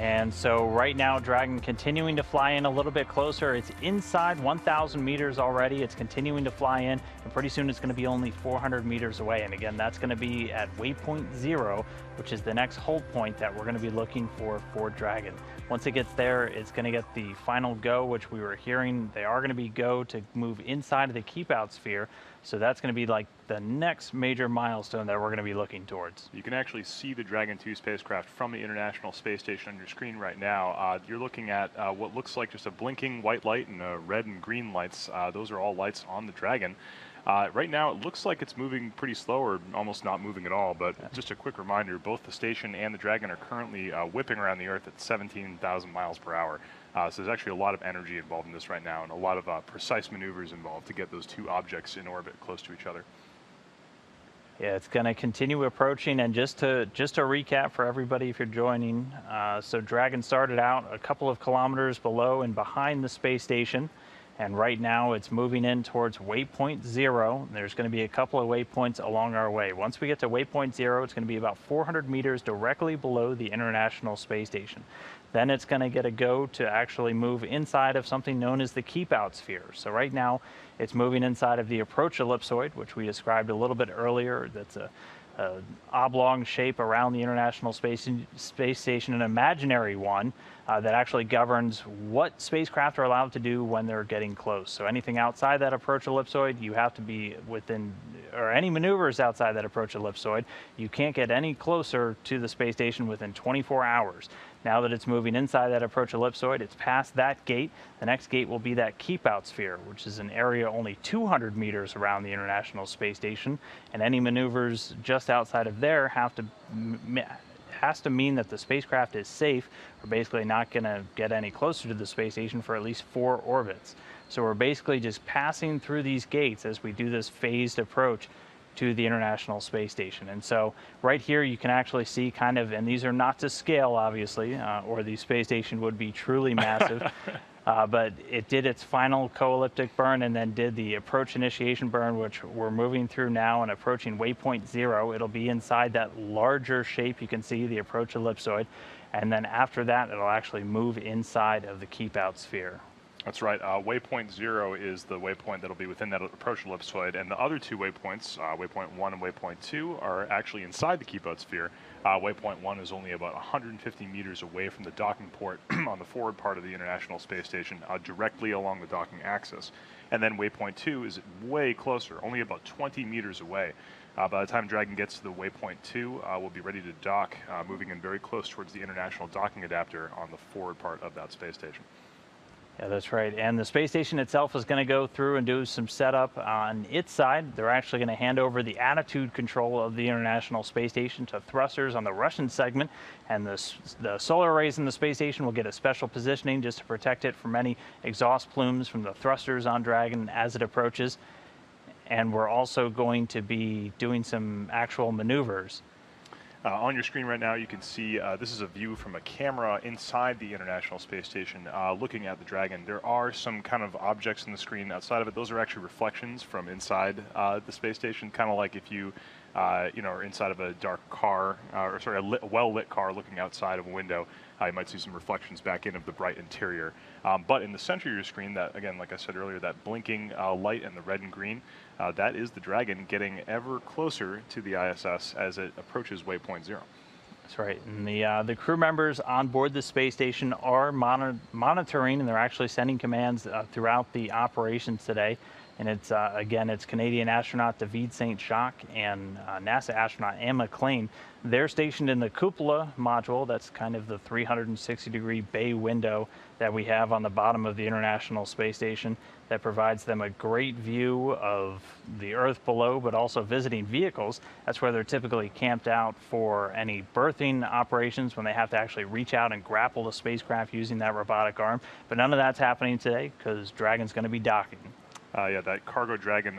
And so right now, Dragon continuing to fly in a little bit closer. It's inside 1,000 meters already. It's continuing to fly in, and pretty soon it's going to be only 400 meters away. And again, that's going to be at waypoint 0, which is the next hold point that we're going to be looking for Dragon. Once it gets there, it's going to get the final go, which we were hearing. They are going to be go to move inside of the keep-out sphere. So that's going to be like the next major milestone that we're going to be looking towards. You can actually see the Dragon 2 spacecraft from the International Space Station on your screen right now. You're looking at what looks like just a blinking white light and red and green lights. Those are all lights on the Dragon. Right now, it looks like it's moving pretty slow or almost not moving at all, but just a quick reminder, both the station and the Dragon are currently whipping around the Earth at 17,000 miles per hour. So there's actually a lot of energy involved in this right now and a lot of precise maneuvers involved to get those two objects in orbit close to each other. Yeah, it's going to continue approaching, and just to recap for everybody if you're joining, so Dragon started out a couple of kilometers below and behind the space station, and right now it's moving in towards waypoint 0. There's going to be a couple of waypoints along our way. Once we get to waypoint 0, it's going to be about 400 meters directly below the International Space Station. Then it's going to get a go to actually move inside of something known as the keep-out sphere. So right now, it's moving inside of the approach ellipsoid, which we described a little bit earlier. That's a oblong shape around the International Space Station, an imaginary one that actually governs what spacecraft are allowed to do when they're getting close. So anything outside that approach ellipsoid, you have to be within, or any maneuvers outside that approach ellipsoid, you can't get any closer to the space station within 24 hours. Now that it's moving inside that approach ellipsoid, it's past that gate. The next gate will be that keep-out sphere, which is an area only 200 meters around the International Space Station, and any maneuvers just outside of there has to mean that the spacecraft is safe. We're basically not going to get any closer to the space station for at least 4 orbits. So we're basically just passing through these gates as we do this phased approach to the International Space Station. And so right here you can actually see kind of, and these are not to scale obviously, or the space station would be truly massive, but it did its final co-elliptic burn and then did the approach initiation burn, which we're moving through now and approaching waypoint 0. It'll be inside that larger shape you can see, the approach ellipsoid, and then after that it'll actually move inside of the keep-out sphere. That's right. Waypoint 0 is the waypoint that'll be within that approach ellipsoid, and the other two waypoints, waypoint 1 and waypoint 2, are actually inside the keep-out sphere. Waypoint 1 is only about 150 meters away from the docking port on the forward part of the International Space Station, directly along the docking axis. And then waypoint 2 is way closer, only about 20 meters away. By the time Dragon gets to the waypoint 2, we'll be ready to dock, moving in very close towards the International Docking Adapter on the forward part of that space station. Yeah, that's right. And the space station itself is going to go through and do some setup on its side. They're actually going to hand over the attitude control of the International Space Station to thrusters on the Russian segment. And the solar arrays in the space station will get a special positioning just to protect it from any exhaust plumes from the thrusters on Dragon as it approaches. And we're also going to be doing some actual maneuvers. On your screen right now, you can see this is a view from a camera inside the International Space Station looking at the Dragon. There are some kind of objects in the screen outside of it. Those are actually reflections from inside the space station, kind of like if you are inside of a dark car, or sorry, a well-lit car looking outside of a window. You might see some reflections back in of the bright interior. But in the center of your screen, that, again, like I said earlier, that blinking light and the red and green, that is the Dragon getting ever closer to the ISS as it approaches waypoint 0. That's right. And the crew members on board the space station are monitoring, and they're actually sending commands throughout the operations today. And it's, again, it's Canadian astronaut David St. Jacques and NASA astronaut Anne McLean. They're stationed in the cupola module. That's kind of the 360-degree bay window that we have on the bottom of the International Space Station that provides them a great view of the Earth below, but also visiting vehicles. That's where they're typically camped out for any berthing operations when they have to actually reach out and grapple the spacecraft using that robotic arm. But none of that's happening today because Dragon's going to be docking. Yeah, that cargo Dragon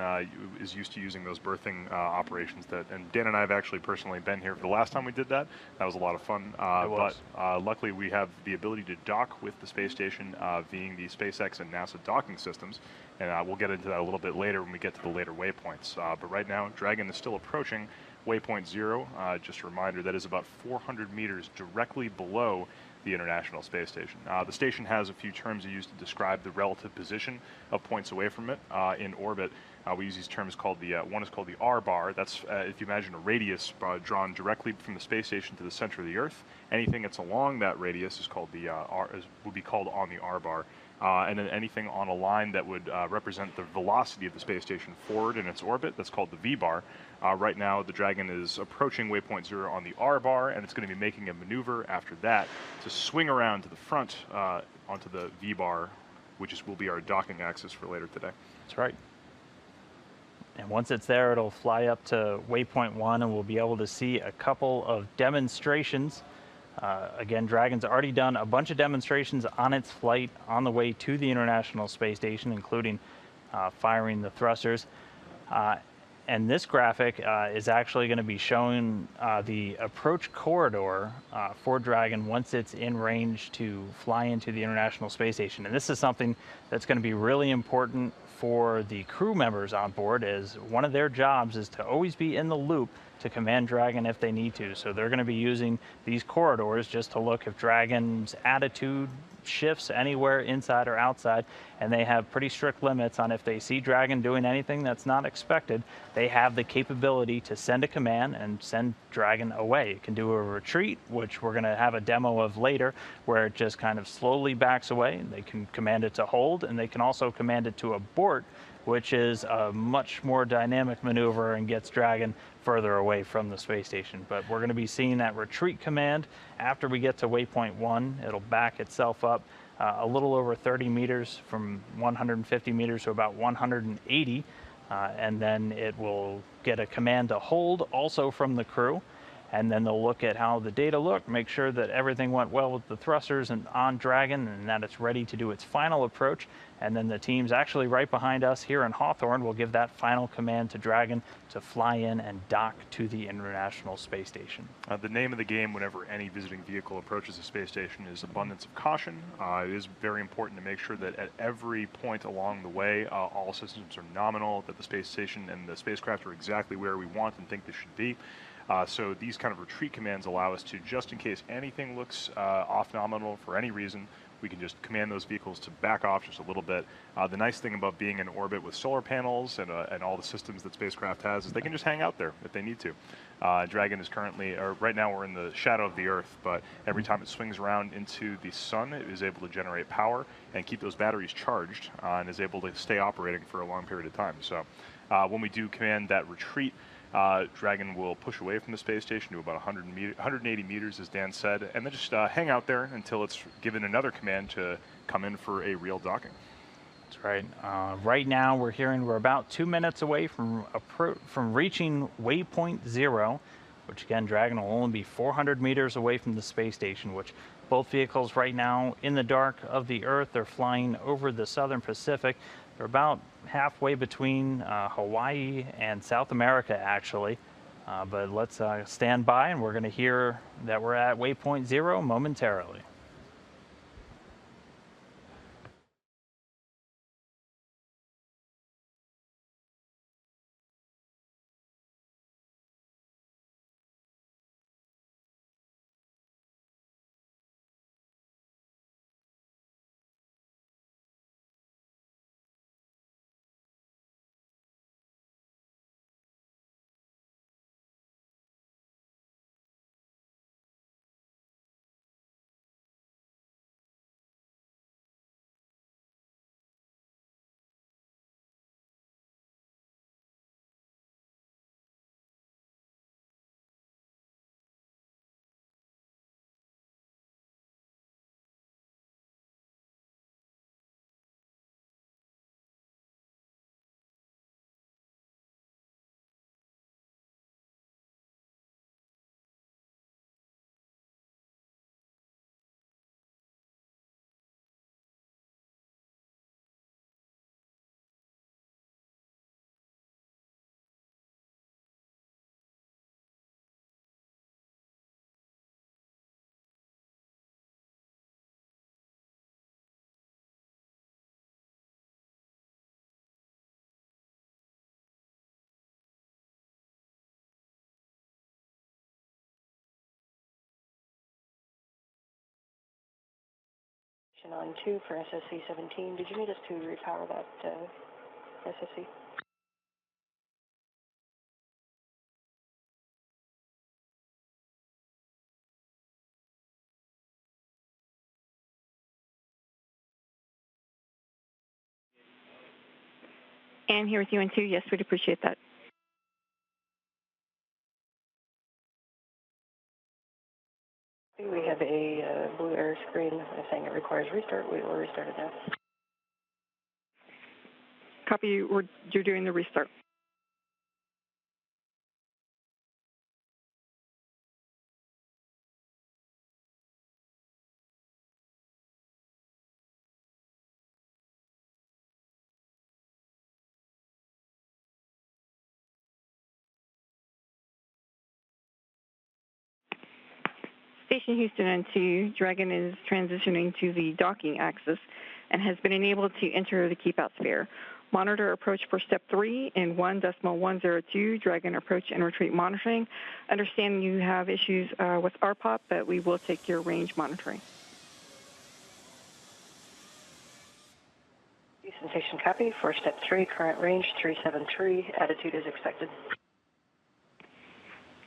is used to using those berthing operations. And Dan and I have actually personally been here for the last time we did that. That was a lot of fun. But luckily, we have the ability to dock with the space station via the SpaceX and NASA docking systems. And we'll get into that a little bit later when we get to the later waypoints. But right now, Dragon is still approaching waypoint 0. Just a reminder, that is about 400 meters directly below the International Space Station. The station has a few terms used to describe the relative position of points away from it in orbit. We use these terms called one is called the R bar. That's if you imagine a radius drawn directly from the space station to the center of the Earth. Anything that's along that radius is called would be called on the R bar. And then anything on a line that would represent the velocity of the space station forward in its orbit, that's called the V bar. Right now, the Dragon is approaching waypoint 0 on the R bar, and it's going to be making a maneuver after that to swing around to the front onto the V bar, which will be our docking axis for later today. That's right. And once it's there, it'll fly up to waypoint 1, and we'll be able to see a couple of demonstrations. Again, Dragon's already done a bunch of demonstrations on its flight on the way to the International Space Station, including firing the thrusters. And this graphic is actually going to be showing the approach corridor for Dragon once it's in range to fly into the International Space Station. And this is something that's going to be really important for the crew members on board, as one of their jobs is to always be in the loop to command Dragon if they need to. So they're going to be using these corridors just to look if Dragon's attitude shifts anywhere inside or outside, and they have pretty strict limits on if they see Dragon doing anything that's not expected. They have the capability to send a command and send Dragon away. It can do a retreat, which we're going to have a demo of later, where it just kind of slowly backs away. They can command it to hold, and they can also command it to abort, which is a much more dynamic maneuver and gets Dragon further away from the space station. But we're going to be seeing that retreat command after we get to waypoint 1. It'll back itself up a little over 30 meters, from 150 meters to about 180, and then it will get a command to hold also from the crew. And then they'll look at how the data look, make sure that everything went well with the thrusters and on Dragon, and that it's ready to do its final approach. And then the teams actually right behind us here in Hawthorne will give that final command to Dragon to fly in and dock to the International Space Station. The name of the game whenever any visiting vehicle approaches the space station is abundance of caution. It is very important to make sure that at every point along the way, all systems are nominal, that the space station and the spacecraft are exactly where we want and think they should be. So these kind of retreat commands allow us to, just in case anything looks off nominal for any reason, we can just command those vehicles to back off just a little bit. The nice thing about being in orbit with solar panels and all the systems that spacecraft has is they can just hang out there if they need to. Dragon is currently, or right now we're in the shadow of the Earth, but every time it swings around into the sun, it is able to generate power and keep those batteries charged and is able to stay operating for a long period of time. So when we do command that retreat, Dragon will push away from the space station to about 180 meters, as Dan said, and then just hang out there until it's given another command to come in for a real docking. That's right. Right now, we're about 2 minutes away from reaching waypoint 0, which again, Dragon will only be 400 meters away from the space station, which both vehicles right now in the dark of the Earth, they're flying over the southern Pacific. They're about halfway between Hawaii and South America, actually. But let's stand by, and we're going to hear that we're at waypoint 0 momentarily. On 2 for SSC 17. Did you need us to repower that SSC? And here with you on 2. Yes, we'd appreciate that. We have a blue error screen saying it requires restart. We will restart it now. Copy, you're doing the restart. Station Houston and 2, Dragon is transitioning to the docking axis and has been enabled to enter the keep out sphere. Monitor approach for step 3 in 1.102, Dragon approach and retreat monitoring. Understand you have issues with RPOP, but we will take your range monitoring. Houston Station copy for step 3, current range 373, attitude is expected.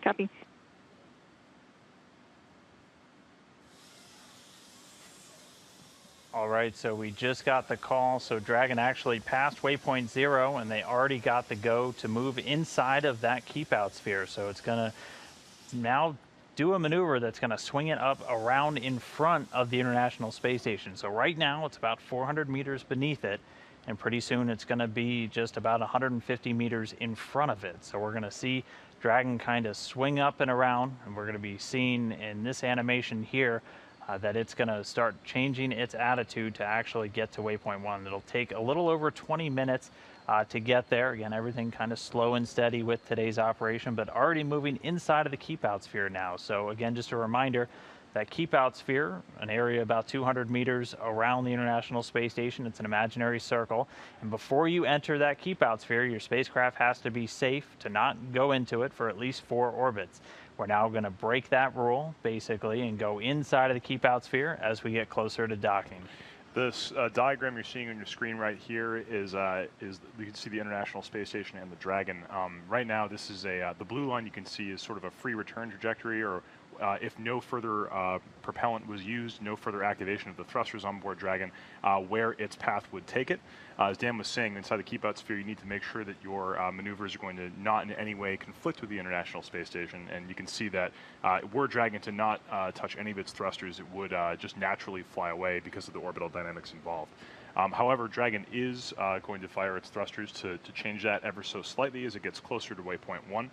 Copy. All right, so we just got the call. So Dragon actually passed waypoint 0, and they already got the go to move inside of that keep out sphere. So it's going to now do a maneuver that's going to swing it up around in front of the International Space Station. So right now it's about 400 meters beneath it, and pretty soon it's going to be just about 150 meters in front of it. So we're going to see Dragon kind of swing up and around, and we're going to be seeing in this animation here that it's going to start changing its attitude to actually get to waypoint 1. It'll take a little over 20 minutes to get there. Again, everything kind of slow and steady with today's operation, but already moving inside of the keep out sphere now. So again, just a reminder, that keep out sphere, an area about 200 meters around the International Space Station. It's an imaginary circle. And before you enter that keep out sphere, your spacecraft has to be safe to not go into it for at least 4 orbits. We're now going to break that rule, basically, and go inside of the keep out sphere as we get closer to docking. This diagram you're seeing on your screen right here is you can see the International Space Station and the Dragon. Right now, this is the blue line you can see is sort of a free return trajectory, or if no further propellant was used, no further activation of the thrusters on board Dragon, where its path would take it. As Dan was saying, inside the keep-out sphere, you need to make sure that your maneuvers are going to not in any way conflict with the International Space Station. And you can see that were Dragon to not touch any of its thrusters, it would just naturally fly away because of the orbital dynamics involved. However, Dragon is going to fire its thrusters to change that ever so slightly as it gets closer to waypoint 1.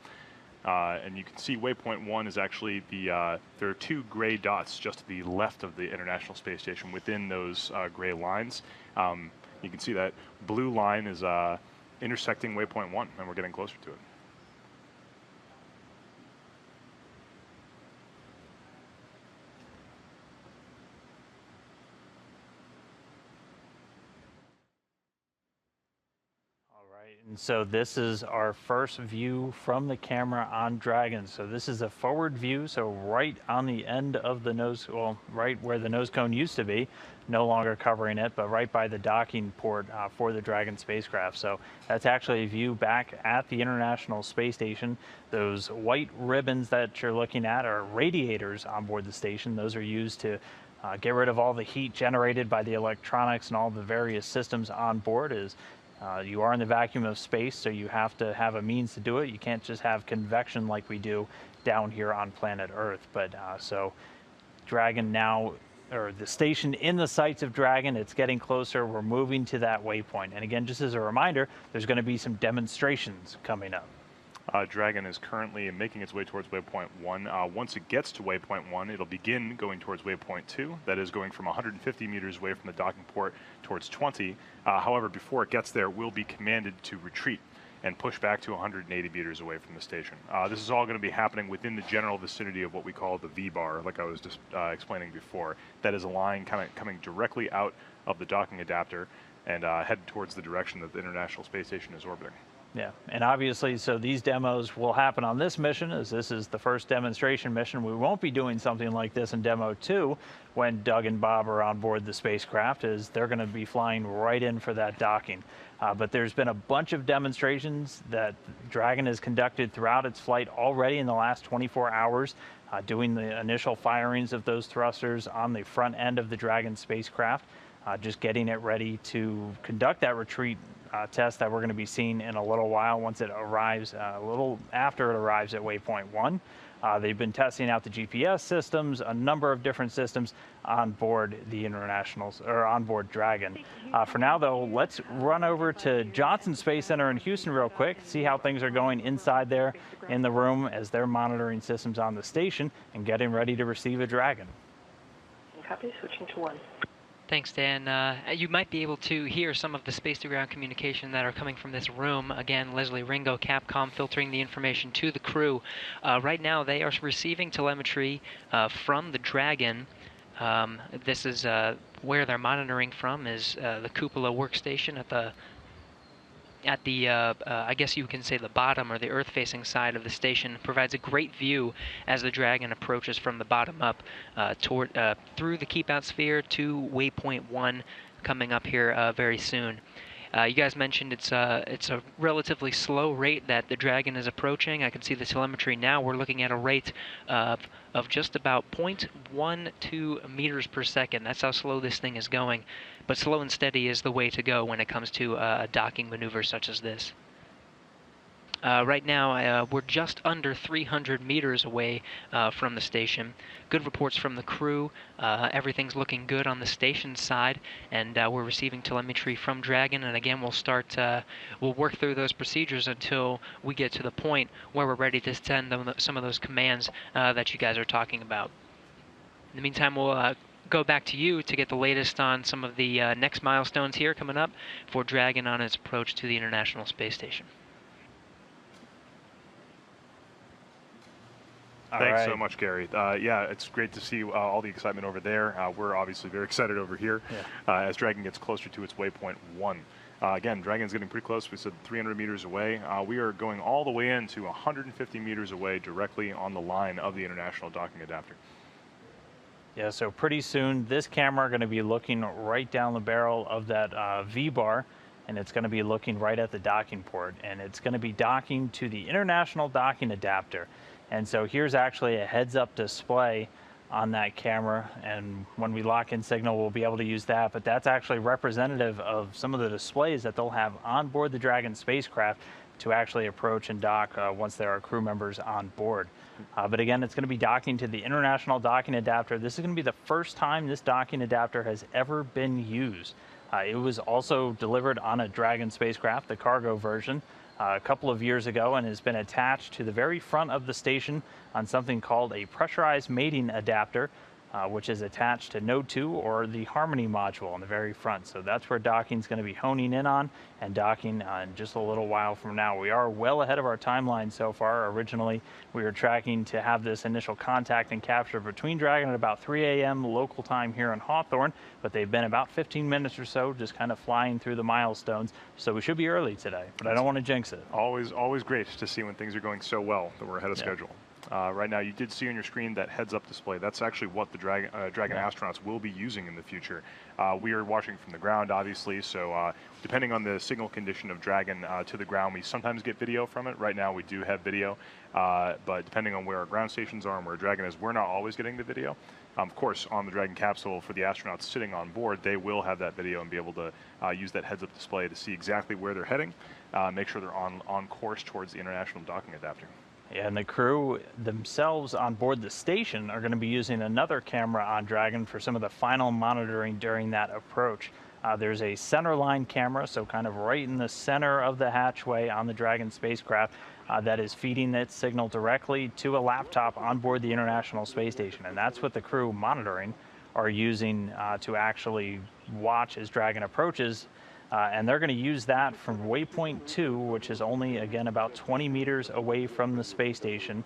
And you can see waypoint 1 is actually there are 2 gray dots just to the left of the International Space Station within those gray lines. You can see that blue line is intersecting waypoint 1, and we're getting closer to it. And so this is our first view from the camera on Dragon. So this is a forward view, so right on the end of the nose, well, right where the nose cone used to be, no longer covering it, but right by the docking port for the Dragon spacecraft. So that's actually a view back at the International Space Station. Those white ribbons that you're looking at are radiators on board the station. Those are used to get rid of all the heat generated by the electronics and all the various systems on board. You are in the vacuum of space, so you have to have a means to do it. You can't just have convection like we do down here on planet Earth. But so Dragon now, or the station in the sights of Dragon, it's getting closer. We're moving to that waypoint. And again, just as a reminder, there's going to be some demonstrations coming up. Dragon is currently making its way towards waypoint 1. Once it gets to waypoint 1, it'll begin going towards waypoint 2. That is going from 150 meters away from the docking port towards 20. However, before it gets there, we'll be commanded to retreat and push back to 180 meters away from the station. This is all going to be happening within the general vicinity of what we call the V-bar, like I was just explaining before. That is a line kind of coming directly out of the docking adapter and headed towards the direction that the International Space Station is orbiting. Yeah, and obviously, so these demos will happen on this mission, as this is the first demonstration mission. We won't be doing something like this in Demo 2 when Doug and Bob are on board the spacecraft, as they're going to be flying right in for that docking. But there's been a bunch of demonstrations that Dragon has conducted throughout its flight already in the last 24 hours, doing the initial firings of those thrusters on the front end of the Dragon spacecraft, just getting it ready to conduct that retreat test that we're going to be seeing in a little while once it arrives, a little after it arrives at waypoint 1. They've been testing out the GPS systems, a number of different systems on board the on board Dragon. For now, though, let's run over to Johnson Space Center in Houston real quick, see how things are going inside there in the room as they're monitoring systems on the station and getting ready to receive a Dragon. Copy, switching to 1. Thanks, Dan. You might be able to hear some of the space-to-ground communication that are coming from this room. Again, Leslie Ringo, Capcom, filtering the information to the crew. Right now, they are receiving telemetry from the Dragon. This is where they're monitoring from, is the cupola workstation at the I guess you can say the bottom or the Earth-facing side of the station. Provides a great view as the Dragon approaches from the bottom up through the keep-out sphere to waypoint 1 coming up here very soon. You guys mentioned it's a relatively slow rate that the Dragon is approaching. I can see the telemetry now. We're looking at a rate of just about 0.12 meters per second. That's how slow this thing is going. But slow and steady is the way to go when it comes to a docking maneuver such as this. Right now, we're just under 300 meters away from the station. Good reports from the crew. Everything's looking good on the station side, and we're receiving telemetry from Dragon. And again, we'll work through those procedures until we get to the point where we're ready to send some of those commands that you guys are talking about. In the meantime, we'll go back to you to get the latest on some of the next milestones here coming up for Dragon on its approach to the International Space Station. Thanks so much, Gary. Yeah, it's great to see all the excitement over there. We're obviously very excited over here as Dragon gets closer to its waypoint 1. Again, Dragon's getting pretty close. We said 300 meters away. We are going all the way into 150 meters away, directly on the line of the International Docking Adapter. Yeah, so pretty soon, this camera going to be looking right down the barrel of that V-bar, and it's going to be looking right at the docking port, and it's going to be docking to the International Docking Adapter. And so here's actually a heads-up display on that camera, and when we lock in signal, we'll be able to use that. But that's actually representative of some of the displays that they'll have on board the Dragon spacecraft to actually approach and dock once there are crew members on board. But again, it's going to be docking to the International Docking Adapter. This is going to be the first time this docking adapter has ever been used. It was also delivered on a Dragon spacecraft, the cargo version, a couple of years ago, and has been attached to the very front of the station on something called a pressurized mating adapter, which is attached to Node 2 or the Harmony module on the very front. So that's where docking is going to be honing in on, and docking in just a little while from now. We are well ahead of our timeline so far. Originally, we were tracking to have this initial contact and capture between Dragon at about 3 a.m. local time here in Hawthorne, but they've been about 15 minutes or so just kind of flying through the milestones. So we should be early today, but I don't want to jinx it. Always great to see when things are going so well that we're ahead of schedule. Right now, you did see on your screen that heads-up display. That's actually what the Dragon astronauts will be using in the future. We are watching from the ground, obviously, so depending on the signal condition of Dragon to the ground, we sometimes get video from it. Right now, we do have video, but depending on where our ground stations are and where Dragon is, we're not always getting the video. Of course, on the Dragon capsule, for the astronauts sitting on board, they will have that video and be able to use that heads-up display to see exactly where they're heading, make sure they're on course towards the International Docking Adapter. Yeah, and the crew themselves on board the station are going to be using another camera on Dragon for some of the final monitoring during that approach. There's a centerline camera, so kind of right in the center of the hatchway on the Dragon spacecraft, that is feeding its signal directly to a laptop on board the International Space Station. And that's what the crew monitoring are using to actually watch as Dragon approaches. And they're going to use that from waypoint 2, which is only, again, about 20 meters away from the space station,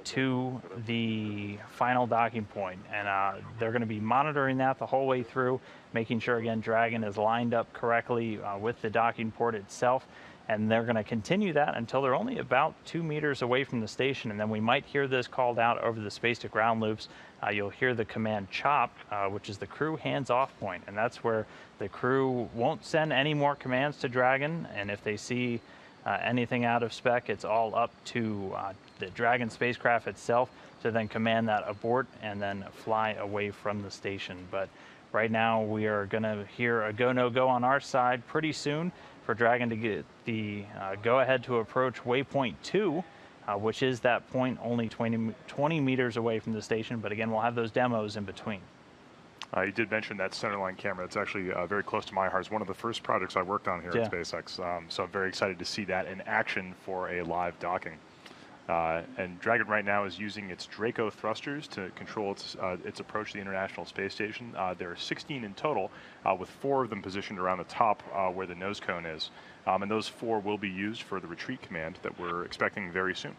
to the final docking point. And they're going to be monitoring that the whole way through, making sure, again, Dragon is lined up correctly with the docking port itself. and they're going to continue that until they're only about 2 meters away from the station, and then we might hear this called out over the space-to-ground loops. You'll hear the command CHOP, which is the crew hands-off point, and that's where the crew won't send any more commands to Dragon, and if they see anything out of spec, it's all up to the Dragon spacecraft itself to then command that abort and then fly away from the station. But right now we are going to hear a go, no go on our side pretty soon for Dragon to get the go ahead to approach waypoint 2, which is that point only 20 meters away from the station. But again, we'll have those demos in between. You did mention that centerline camera. It's actually very close to my heart. It's one of the first projects I worked on here at SpaceX. So I'm very excited to see that in action for a live docking. And Dragon right now is using its Draco thrusters to control its approach to the International Space Station. There are 16 in total, with 4 of them positioned around the top where the nose cone is. And those 4 will be used for the retreat command that we're expecting very soon.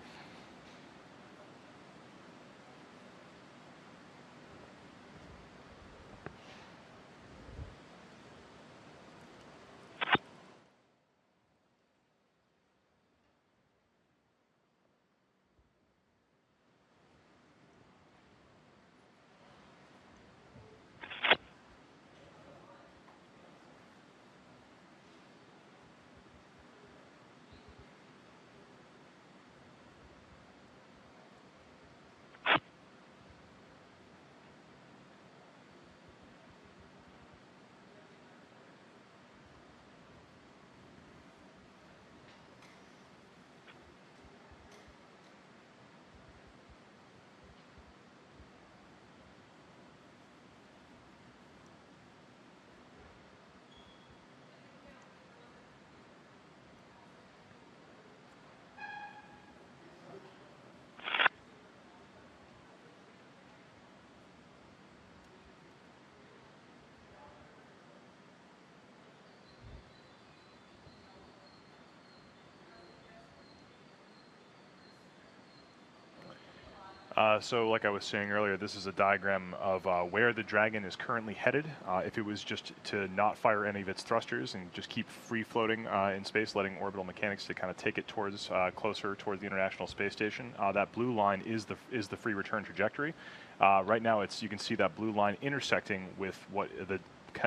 So like I was saying earlier, this is a diagram of where the Dragon is currently headed. If it was just to not fire any of its thrusters and just keep free floating in space, letting orbital mechanics to kind of take it towards closer towards the International Space Station, that blue line is the free return trajectory. Right now, you can see that blue line intersecting with what the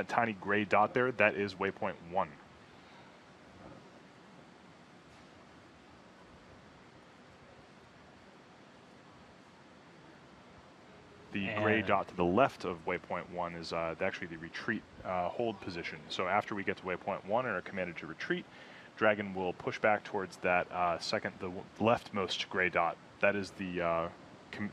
tiny gray dot there. That is waypoint 1. The gray dot to the left of waypoint 1 is actually the retreat hold position. So after we get to waypoint 1 and are commanded to retreat, Dragon will push back towards that the leftmost gray dot. That is the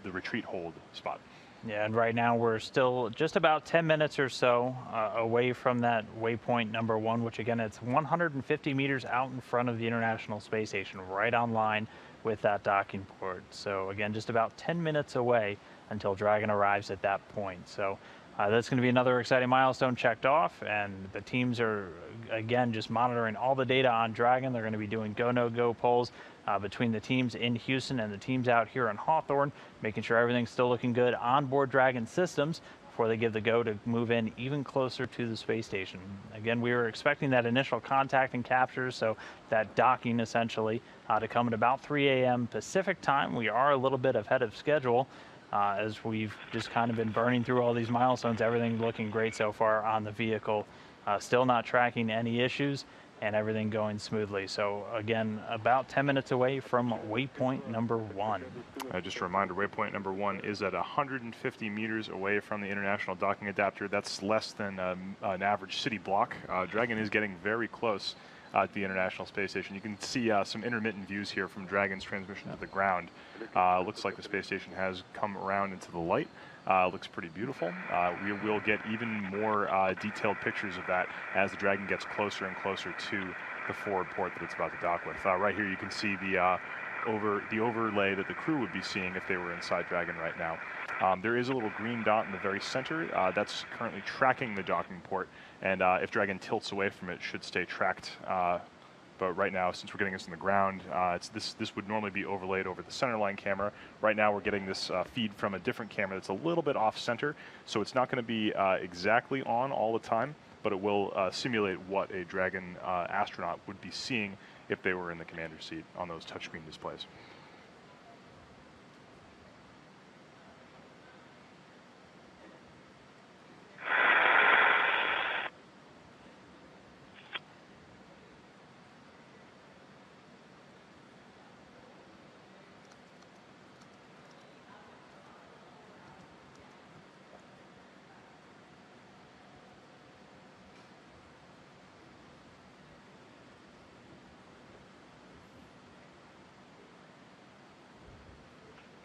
retreat hold spot. Yeah, and right now we're still just about 10 minutes or so away from that waypoint number 1, which again, it's 150 meters out in front of the International Space Station, right on line with that docking port. So again, just about 10 minutes away until Dragon arrives at that point. So that's going to be another exciting milestone checked off, and the teams are, again, just monitoring all the data on Dragon. They're going to be doing go, no-go polls between the teams in Houston and the teams out here in Hawthorne, making sure everything's still looking good on board Dragon systems before they give the go to move in even closer to the space station. Again, we were expecting that initial contact and capture, so that docking essentially, to come at about 3 a.m. Pacific time. We are a little bit ahead of schedule. As we've just kind of been burning through all these milestones, everything looking great so far on the vehicle, still not tracking any issues, and everything going smoothly. So again, about 10 minutes away from waypoint number 1. Just a reminder, waypoint number 1 is at 150 meters away from the International Docking Adapter. That's less than an average city block. Dragon is getting very close at the International Space Station. You can see some intermittent views here from Dragon's transmission to the ground. Looks like the space station has come around into the light. Looks pretty beautiful. We will get even more detailed pictures of that as the Dragon gets closer and closer to the forward port that it's about to dock with. Right here you can see the overlay that the crew would be seeing if they were inside Dragon right now. There is a little green dot in the very center that's currently tracking the docking port, and if Dragon tilts away from it, it should stay tracked. But right now, since we're getting this on the ground, this would normally be overlaid over the centerline camera. Right now, we're getting this feed from a different camera that's a little bit off-center, so it's not going to be exactly on all the time, but it will simulate what a Dragon astronaut would be seeing if they were in the commander's seat on those touchscreen displays.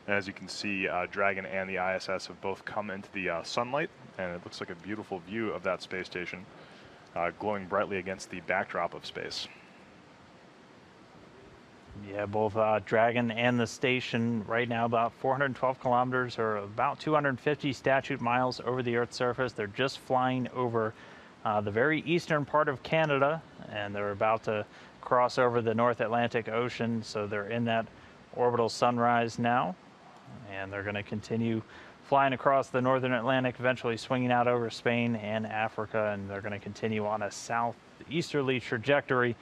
As you can see, Dragon and the ISS have both come into the sunlight, and it looks like a beautiful view of that space station, glowing brightly against the backdrop of space. Yeah, both Dragon and the station right now about 412 kilometers or about 250 statute miles over the Earth's surface. They're just flying over the very eastern part of Canada, and they're about to cross over the North Atlantic Ocean, so they're in that orbital sunrise now. And they're going to continue flying across the northern Atlantic, eventually swinging out over Spain and Africa, and they're going to continue on a southeasterly trajectory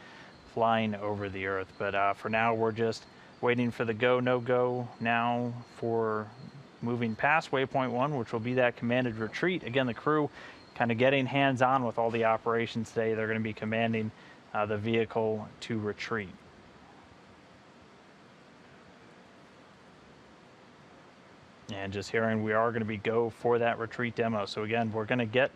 flying over the Earth. But for now, we're just waiting for the go, no-go now for moving past waypoint 1, which will be that commanded retreat. Again, the crew kind of getting hands-on with all the operations today. They're going to be commanding the vehicle to retreat. And just hearing we are going to be go for that retreat demo. So again, we're going to get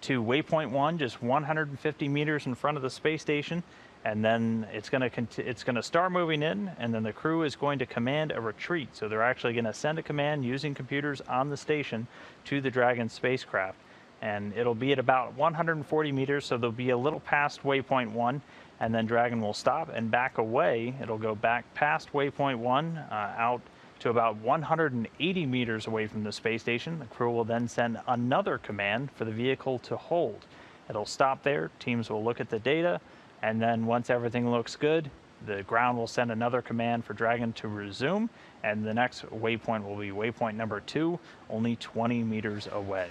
to waypoint 1, just 150 meters in front of the space station, and then it's going to start moving in, and then the crew is going to command a retreat. So they're actually going to send a command using computers on the station to the Dragon spacecraft, and it'll be at about 140 meters. So they'll be a little past waypoint 1, and then Dragon will stop and back away. It'll go back past waypoint 1 out to about 180 meters away from the space station. The crew will then send another command for the vehicle to hold. It'll stop there, teams will look at the data, and then once everything looks good, the ground will send another command for Dragon to resume, and the next waypoint will be waypoint number 2, only 20 meters away.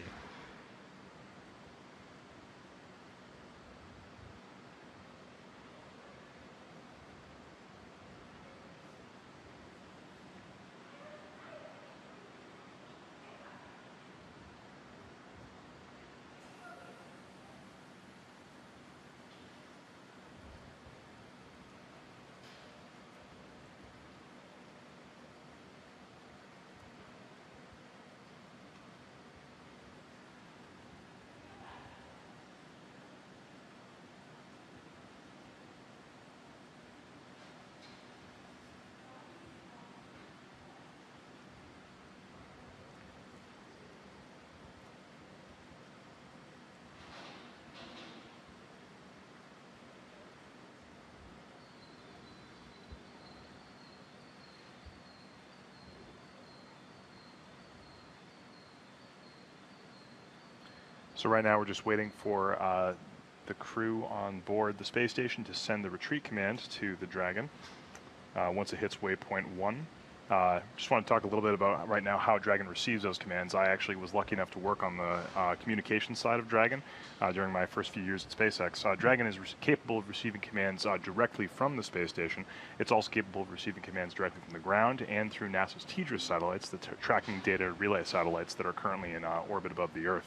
So right now we're just waiting for the crew on board the space station to send the retreat command to the Dragon once it hits waypoint 1. Just want to talk a little bit about right now how Dragon receives those commands. I actually was lucky enough to work on the communication side of Dragon during my first few years at SpaceX. Dragon is capable of receiving commands directly from the space station. It's also capable of receiving commands directly from the ground and through NASA's TDRS satellites, the tracking data relay satellites that are currently in orbit above the Earth.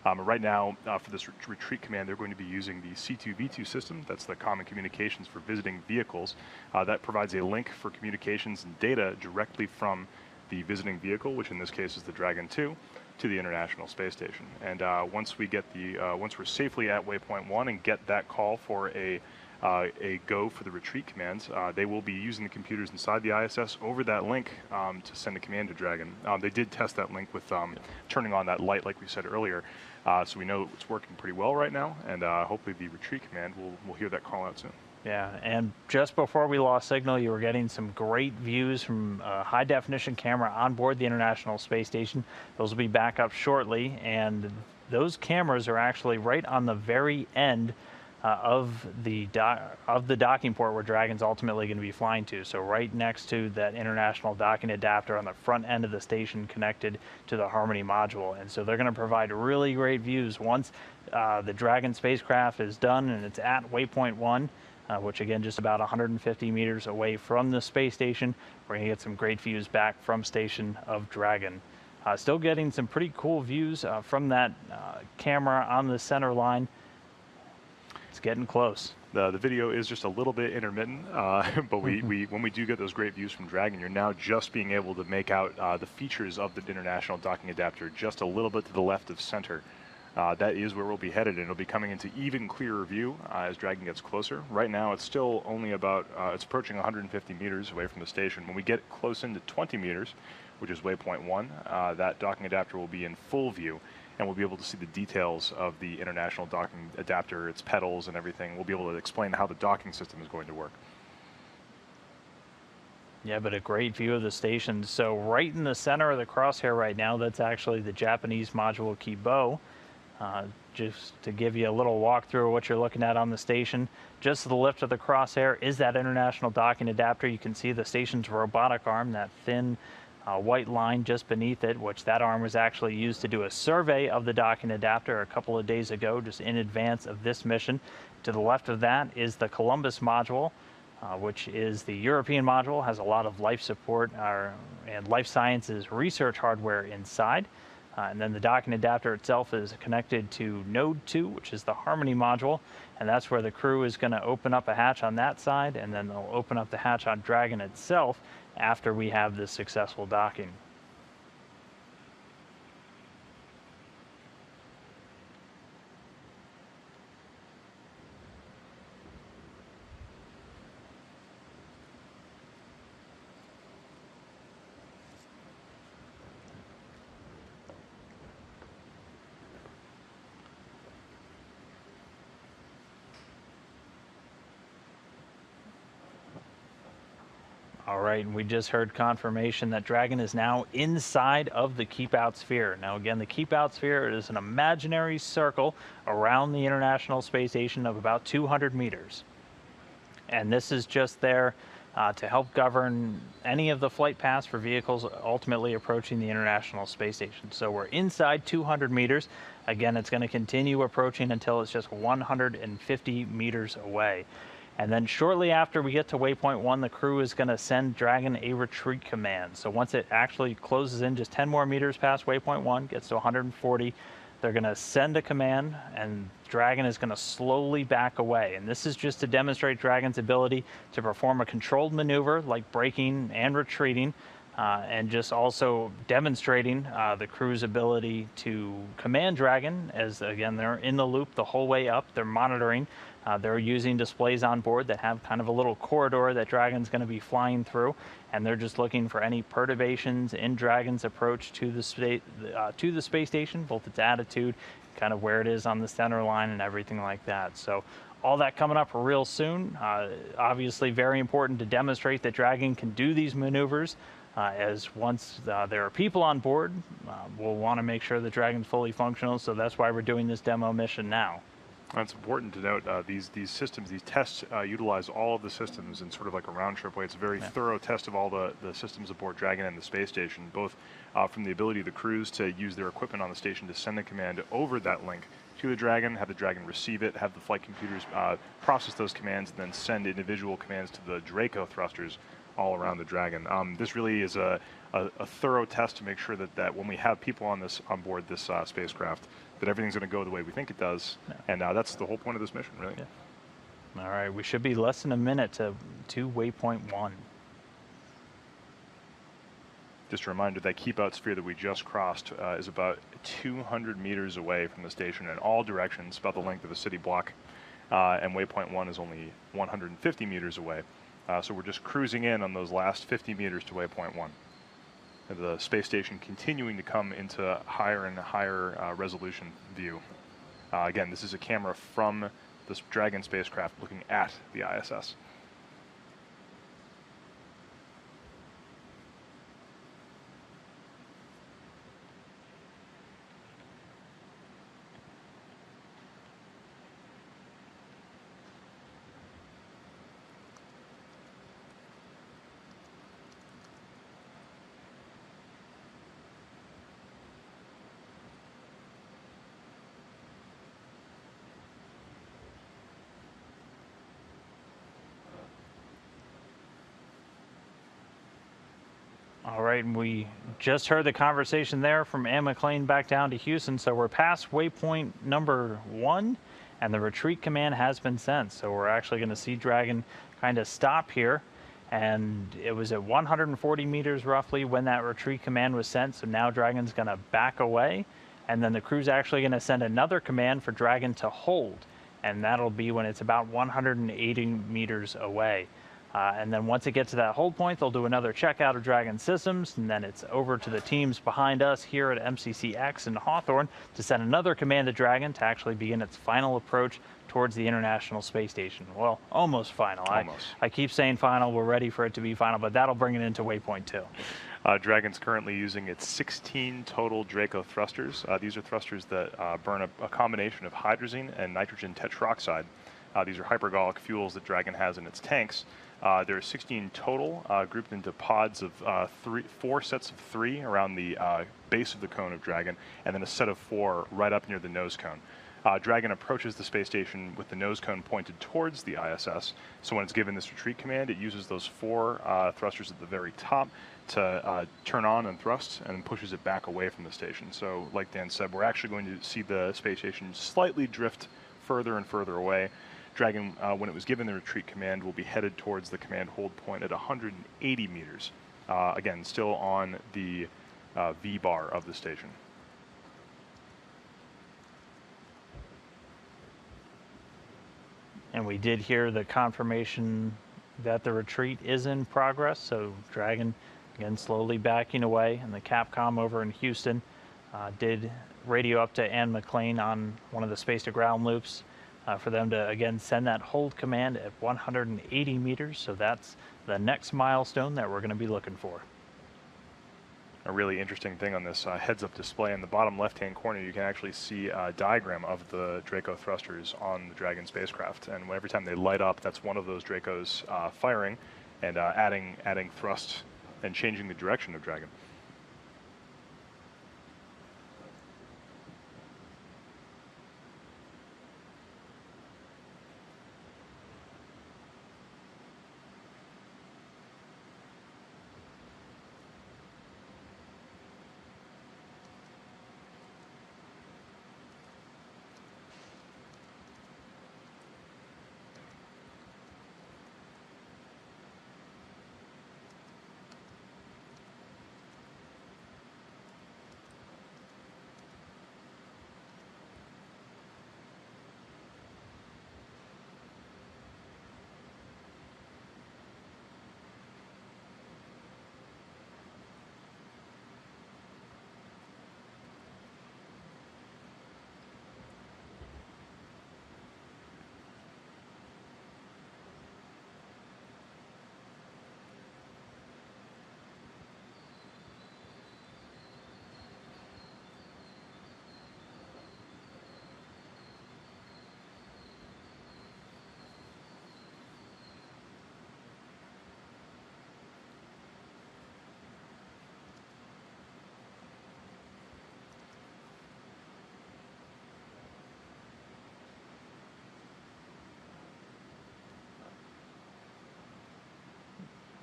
Right now, for this retreat command, they're going to be using the C2V2 system. That's the Common Communications for Visiting Vehicles. That provides a link for communications and data directly from the visiting vehicle, which in this case is the Dragon 2, to the International Space Station. And once we're safely at waypoint 1 and get that call for a go for the retreat commands, they will be using the computers inside the ISS over that link to send a command to Dragon. They did test that link with turning on that light, like we said earlier, so we know it's working pretty well right now, and hopefully the retreat command will hear that call out soon. Yeah, and just before we lost signal, you were getting some great views from a high-definition camera on board the International Space Station. Those will be back up shortly, and those cameras are actually right on the very end of the docking port where Dragon's ultimately going to be flying to. So right next to that international docking adapter on the front end of the station connected to the Harmony module. And so they're going to provide really great views once the Dragon spacecraft is done and it's at waypoint 1. which again, just about 150 meters away from the space station. We're going to get some great views back from station of Dragon. Still getting some pretty cool views from that camera on the center line. It's getting close. The video is just a little bit intermittent, but when we do get those great views from Dragon, you're now just being able to make out the features of the International Docking Adapter just a little bit to the left of center. That is where we'll be headed, and it'll be coming into even clearer view as Dragon gets closer. Right now, it's still only about, it's approaching 150 meters away from the station. When we get close into 20 meters, which is waypoint 1, that docking adapter will be in full view, and we'll be able to see the details of the International Docking Adapter, its pedals and everything. We'll be able to explain how the docking system is going to work. Yeah, but a great view of the station. So right in the center of the crosshair right now, that's actually the Japanese module Kibo. Just to give you a little walkthrough of what you're looking at on the station, just to the left of the crosshair is that International Docking Adapter. You can see the station's robotic arm, that thin white line just beneath it, which that arm was actually used to do a survey of the docking adapter a couple of days ago, just in advance of this mission. To the left of that is the Columbus module, which is the European module, has a lot of life support and life sciences research hardware inside. And then the docking adapter itself is connected to Node 2, which is the Harmony module, and that's where the crew is going to open up a hatch on that side, and then they'll open up the hatch on Dragon itself after we have this successful docking. All right, and we just heard confirmation that Dragon is now inside of the Keep Out Sphere. Now again, the Keep Out Sphere is an imaginary circle around the International Space Station of about 200 meters. And this is just there to help govern any of the flight paths for vehicles ultimately approaching the International Space Station. So we're inside 200 meters. Again, it's going to continue approaching until it's just 150 meters away. And then shortly after we get to waypoint 1, the crew is going to send Dragon a retreat command. So once it actually closes in just 10 more meters past waypoint 1, gets to 140, they're going to send a command, and Dragon is going to slowly back away. And this is just to demonstrate Dragon's ability to perform a controlled maneuver like braking and retreating, and just also demonstrating the crew's ability to command Dragon, as again, they're in the loop the whole way up. They're monitoring. They're using displays on board that have kind of a little corridor that Dragon's going to be flying through, and they're just looking for any perturbations in Dragon's approach to the space station, both its attitude, kind of where it is on the center line, and everything like that. So all that coming up real soon. Obviously very important to demonstrate that Dragon can do these maneuvers, as once there are people on board, we'll want to make sure that Dragon's fully functional, so that's why we're doing this demo mission now. It's important to note these systems, these tests utilize all of the systems in sort of like a round-trip way. It's a very thorough test of all the systems aboard Dragon and the space station, both from the ability of the crews to use their equipment on the station to send a command over that link to the Dragon, have the Dragon receive it, have the flight computers process those commands, and then send individual commands to the Draco thrusters all around the Dragon. This really is a thorough test to make sure that when we have people on board this spacecraft, that everything's going to go the way we think it does, and that's the whole point of this mission, really. All right, we should be less than a minute to waypoint 1. Just a reminder that Keep Out Sphere that we just crossed is about 200 meters away from the station in all directions, about the length of a city block, and waypoint 1 is only 150 meters away. So we're just cruising in on those last 50 meters to waypoint 1. The space station continuing to come into higher and higher resolution view. Again, this is a camera from this Dragon spacecraft looking at the ISS. All right, and we just heard the conversation there from Ann McClain back down to Houston. So we're past waypoint number 1, and the retreat command has been sent. So we're actually going to see Dragon kind of stop here. And it was at 140 meters roughly when that retreat command was sent. So now Dragon's going to back away. And then the crew's actually going to send another command for Dragon to hold. And that'll be when it's about 180 meters away. And then once it gets to that hold point, they'll do another checkout of Dragon systems, and then it's over to the teams behind us here at MCCX in Hawthorne to send another command to Dragon to actually begin its final approach towards the International Space Station. Well, almost final. Almost. I keep saying final. We're ready for it to be final, but that'll bring it into waypoint 2. Dragon's currently using its 16 total Draco thrusters. These are thrusters that burn a combination of hydrazine and nitrogen tetroxide. These are hypergolic fuels that Dragon has in its tanks. There are 16 total, grouped into pods of 4 sets of 3 around the base of the cone of Dragon, and then a set of 4 right up near the nose cone. Dragon approaches the space station with the nose cone pointed towards the ISS. So when it's given this retreat command, it uses those 4 thrusters at the very top to turn on and thrust, and pushes it back away from the station. So like Dan said, we're actually going to see the space station slightly drift further and further away. Dragon, when it was given the retreat command, will be headed towards the command hold point at 180 meters. Again, still on the V-bar of the station. And we did hear the confirmation that the retreat is in progress. So Dragon, again, slowly backing away. And the Capcom over in Houston did radio up to Ann McClain on one of the space-to-ground loops for them to, again, send that hold command at 180 meters. So that's the next milestone that we're going to be looking for. A really interesting thing on this heads-up display in the bottom left-hand corner, you can actually see a diagram of the Draco thrusters on the Dragon spacecraft. And every time they light up, that's one of those Dracos firing and adding thrust and changing the direction of Dragon.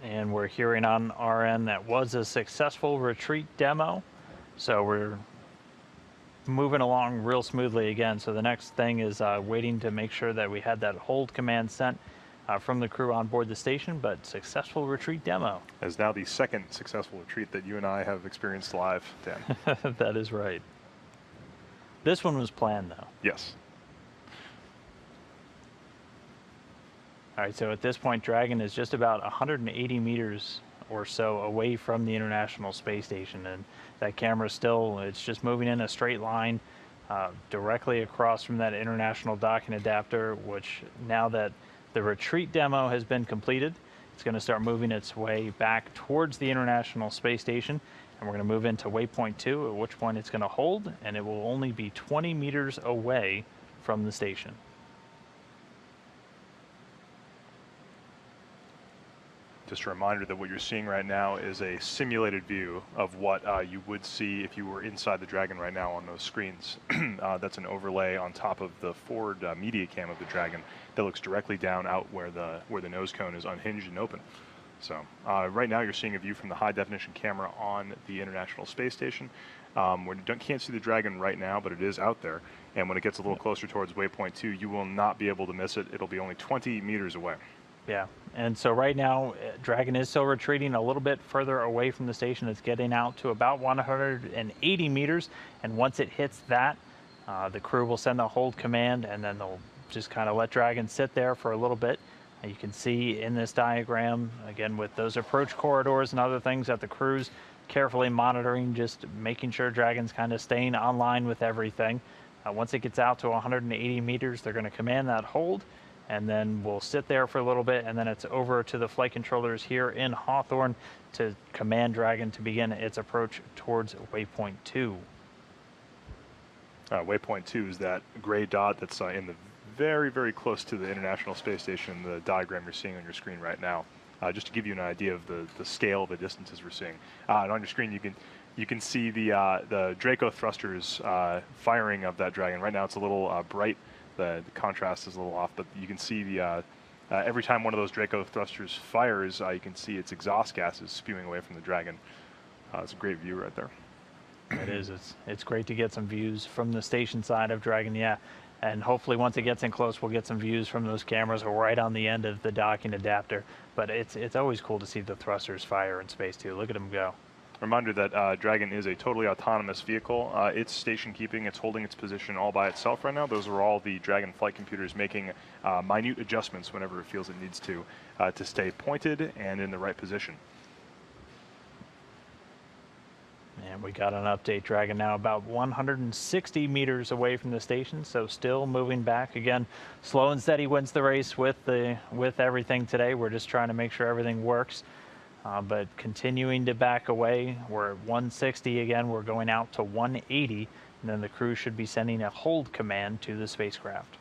And we're hearing on our end that was a successful retreat demo. So we're moving along real smoothly again. So the next thing is waiting to make sure that we had that hold command sent from the crew on board the station, but successful retreat demo. As now the second successful retreat that you and I have experienced live, Dan. That is right. This one was planned, though. Yes. All right, so at this point, Dragon is just about 180 meters or so away from the International Space Station, and that camera still, it's just moving in a straight line directly across from that international docking adapter, which now that the retreat demo has been completed, it's going to start moving its way back towards the International Space Station, and we're going to move into waypoint 2, at which point it's going to hold, and it will only be 20 meters away from the station. Just a reminder that what you're seeing right now is a simulated view of what you would see if you were inside the Dragon right now on those screens. That's an overlay on top of the forward media cam of the Dragon that looks directly down out where the nose cone is unhinged and open. So right now you're seeing a view from the high definition camera on the International Space Station. Can't see the Dragon right now, but it is out there. And when it gets a little closer towards waypoint 2, you will not be able to miss it. It'll be only 20 meters away. Yeah, and so right now, Dragon is still retreating a little bit further away from the station. It's getting out to about 180 meters, and once it hits that, the crew will send the hold command, and then they'll just kind of let Dragon sit there for a little bit. And you can see in this diagram, again, with those approach corridors and other things that the crew's carefully monitoring, just making sure Dragon's kind of staying online with everything. Once it gets out to 180 meters, they're going to command that hold, and then we'll sit there for a little bit, and then it's over to the flight controllers here in Hawthorne to command Dragon to begin its approach towards waypoint 2. Waypoint 2 is that gray dot that's in the very, very close to the International Space Station, the diagram you're seeing on your screen right now. Just to give you an idea of the scale of the distances we're seeing. And on your screen, you can see the Draco thrusters firing of that Dragon. Right now, it's a little bright. The contrast is a little off, but you can see every time one of those Draco thrusters fires, you can see its exhaust gases spewing away from the Dragon. It's a great view right there. It is. It's great to get some views from the station side of Dragon, yeah. And hopefully once it gets in close, we'll get some views from those cameras right on the end of the docking adapter. But it's always cool to see the thrusters fire in space too. Look at them go. Reminder that Dragon is a totally autonomous vehicle. It's station keeping, it's holding its position all by itself right now. Those are all the Dragon flight computers making minute adjustments whenever it feels it needs to stay pointed and in the right position. And we got an update. Dragon now about 160 meters away from the station, so still moving back. Again, slow and steady wins the race with everything today. We're just trying to make sure everything works. But continuing to back away. We're at 160 again. We're going out to 180, and then the crew should be sending a hold command to the spacecraft.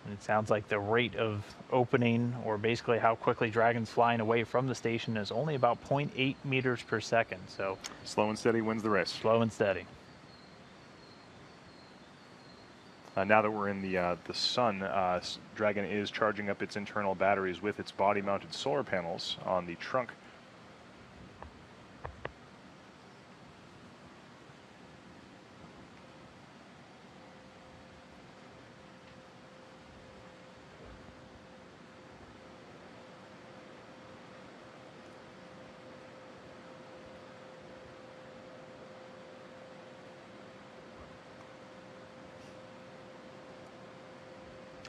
And it sounds like the rate of opening, or basically how quickly Dragon's flying away from the station, is only about 0.8 meters per second. So slow and steady wins the race. Slow and steady. Now that we're in the sun, Dragon is charging up its internal batteries with its body-mounted solar panels on the trunk.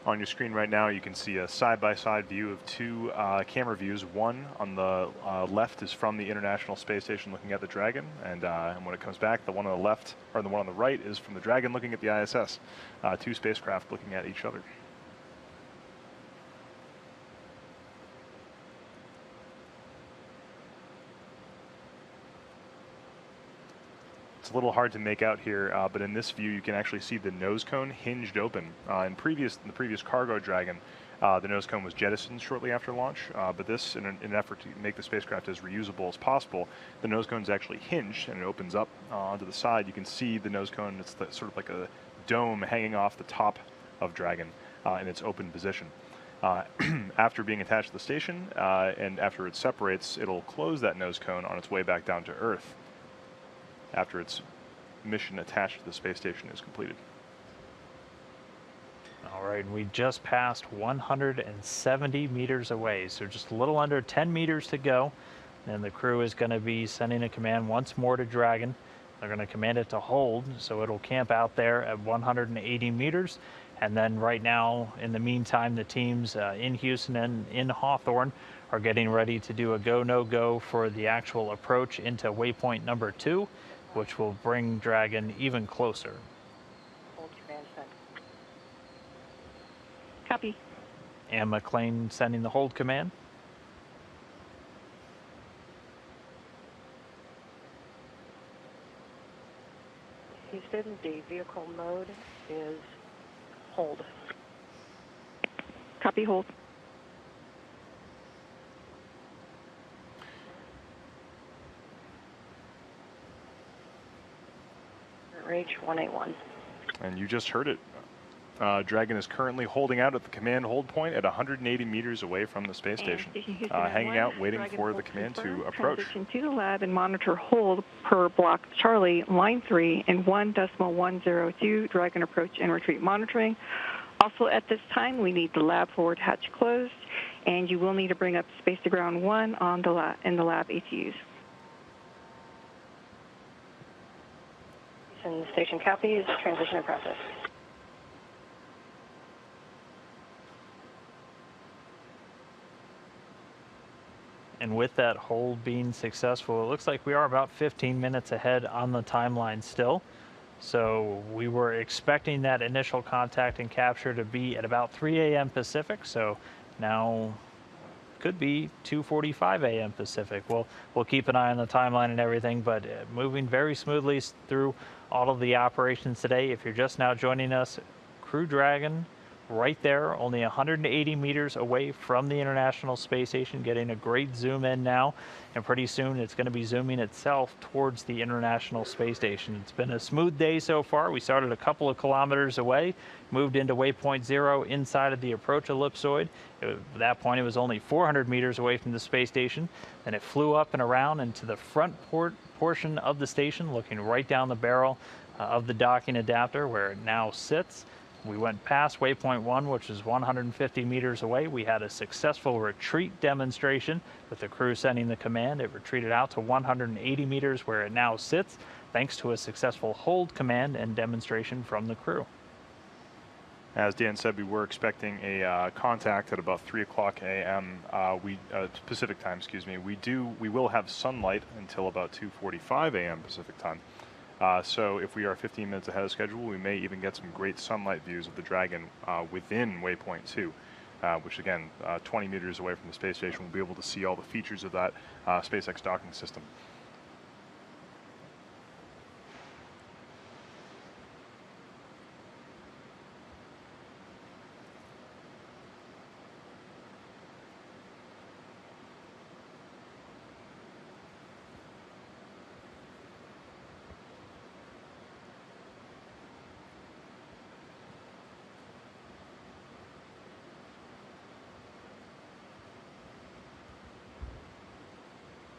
On your screen right now, you can see a side-by-side view of two camera views. One on the left is from the International Space Station looking at the Dragon, and when it comes back, the one on the left, or the one on the right, is from the Dragon looking at the ISS. Two spacecraft looking at each other. It's a little hard to make out here, but in this view you can actually see the nose cone hinged open. In the previous cargo Dragon, the nose cone was jettisoned shortly after launch, but this, in an effort to make the spacecraft as reusable as possible, the nose cone is actually hinged and it opens up onto the side. You can see the nose cone, it's sort of like a dome hanging off the top of Dragon in its open position. After being attached to the station, and after it separates, it'll close that nose cone on its way back down to Earth after its mission attached to the space station is completed. All right, we just passed 170 meters away, so just a little under 10 meters to go. And the crew is going to be sending a command once more to Dragon. They're going to command it to hold, so it'll camp out there at 180 meters. And then right now, in the meantime, the teams in Houston and in Hawthorne are getting ready to do a go, no-go for the actual approach into waypoint number 2, which will bring Dragon even closer. Hold command sent. Copy. And McLean sending the hold command. Houston, the vehicle mode is hold. Copy, hold. Range 181. And you just heard it. Dragon is currently holding out at the command hold point at 180 meters away from the space station, hanging out, waiting for the command to approach. Transition to the lab and monitor hold per block Charlie, line 3, and 1.102 Dragon approach and retreat monitoring. Also at this time, we need the lab forward hatch closed, and you will need to bring up Space to Ground 1 on the in the lab ATUs. And station copies, transition in process. And with that hold being successful, it looks like we are about 15 minutes ahead on the timeline still. So we were expecting that initial contact and capture to be at about 3 a.m. Pacific. So now could be 2:45 a.m. Pacific. We'll keep an eye on the timeline and everything, but moving very smoothly through all of the operations today. If you're just now joining us, Crew Dragon right there, only 180 meters away from the International Space Station, getting a great zoom in now, and pretty soon it's going to be zooming itself towards the International Space Station. It's been a smooth day so far. We started a couple of kilometers away, moved into waypoint 0 inside of the approach ellipsoid. At that point, it was only 400 meters away from the space station. Then it flew up and around into the front portion of the station, looking right down the barrel of the docking adapter where it now sits. We went past waypoint 1, which is 150 meters away. We had a successful retreat demonstration with the crew sending the command. It retreated out to 180 meters where it now sits, thanks to a successful hold command and demonstration from the crew. As Dan said, we were expecting a contact at about 3 o'clock a.m. Pacific time. Excuse me. We will have sunlight until about 2:45 a.m. Pacific time. So if we are 15 minutes ahead of schedule, we may even get some great sunlight views of the Dragon within waypoint 2, which again, 20 meters away from the space station, we'll be able to see all the features of that SpaceX docking system.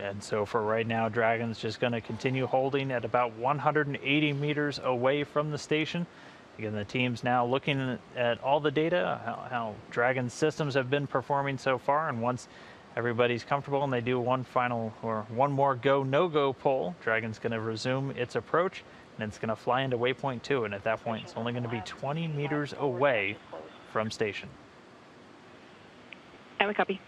And so for right now, Dragon's just going to continue holding at about 180 meters away from the station. Again, the team's now looking at all the data, how Dragon's systems have been performing so far, and once everybody's comfortable and they do one more go, no-go poll, Dragon's going to resume its approach, and it's going to fly into waypoint 2, and at that point, it's only going to be 20 meters away from station. And we copy.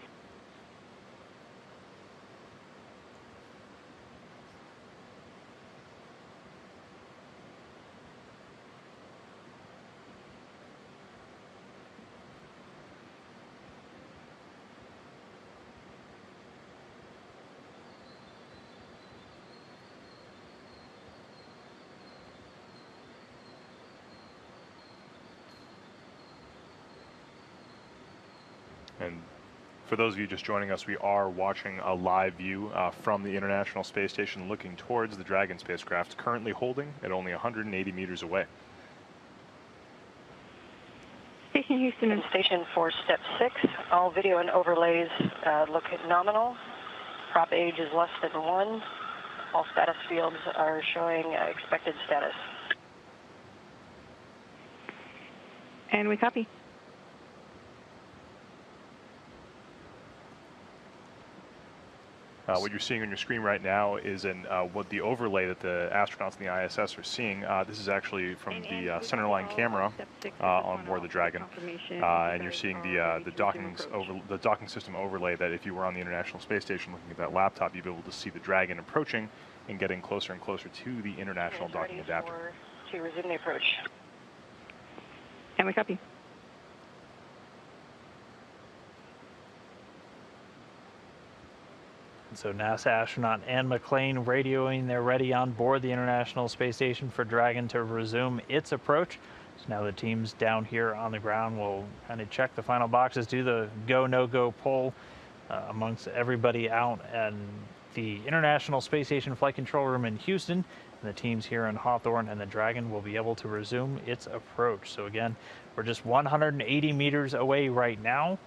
And for those of you just joining us, we are watching a live view from the International Space Station looking towards the Dragon spacecraft, currently holding at only 180 meters away. Station Houston and Station for Step 6. All video and overlays look nominal. Prop age is less than 1. All status fields are showing expected status. And we copy. What you're seeing on your screen right now is what the overlay that the astronauts in the ISS are seeing. This is actually from the centerline camera on board the Dragon, and you're seeing the docking system overlay that if you were on the International Space Station looking at that laptop, you'd be able to see the Dragon approaching and getting closer and closer to the International Docking Adapter. To resume the approach. And we copy. So NASA astronaut Anne McClain radioing they're ready on board the International Space Station for Dragon to resume its approach. So now the teams down here on the ground will kind of check the final boxes, do the go, no-go poll amongst everybody out at the International Space Station Flight Control Room in Houston. And the teams here in Hawthorne and the Dragon will be able to resume its approach. So again, We're just 180 meters away right now.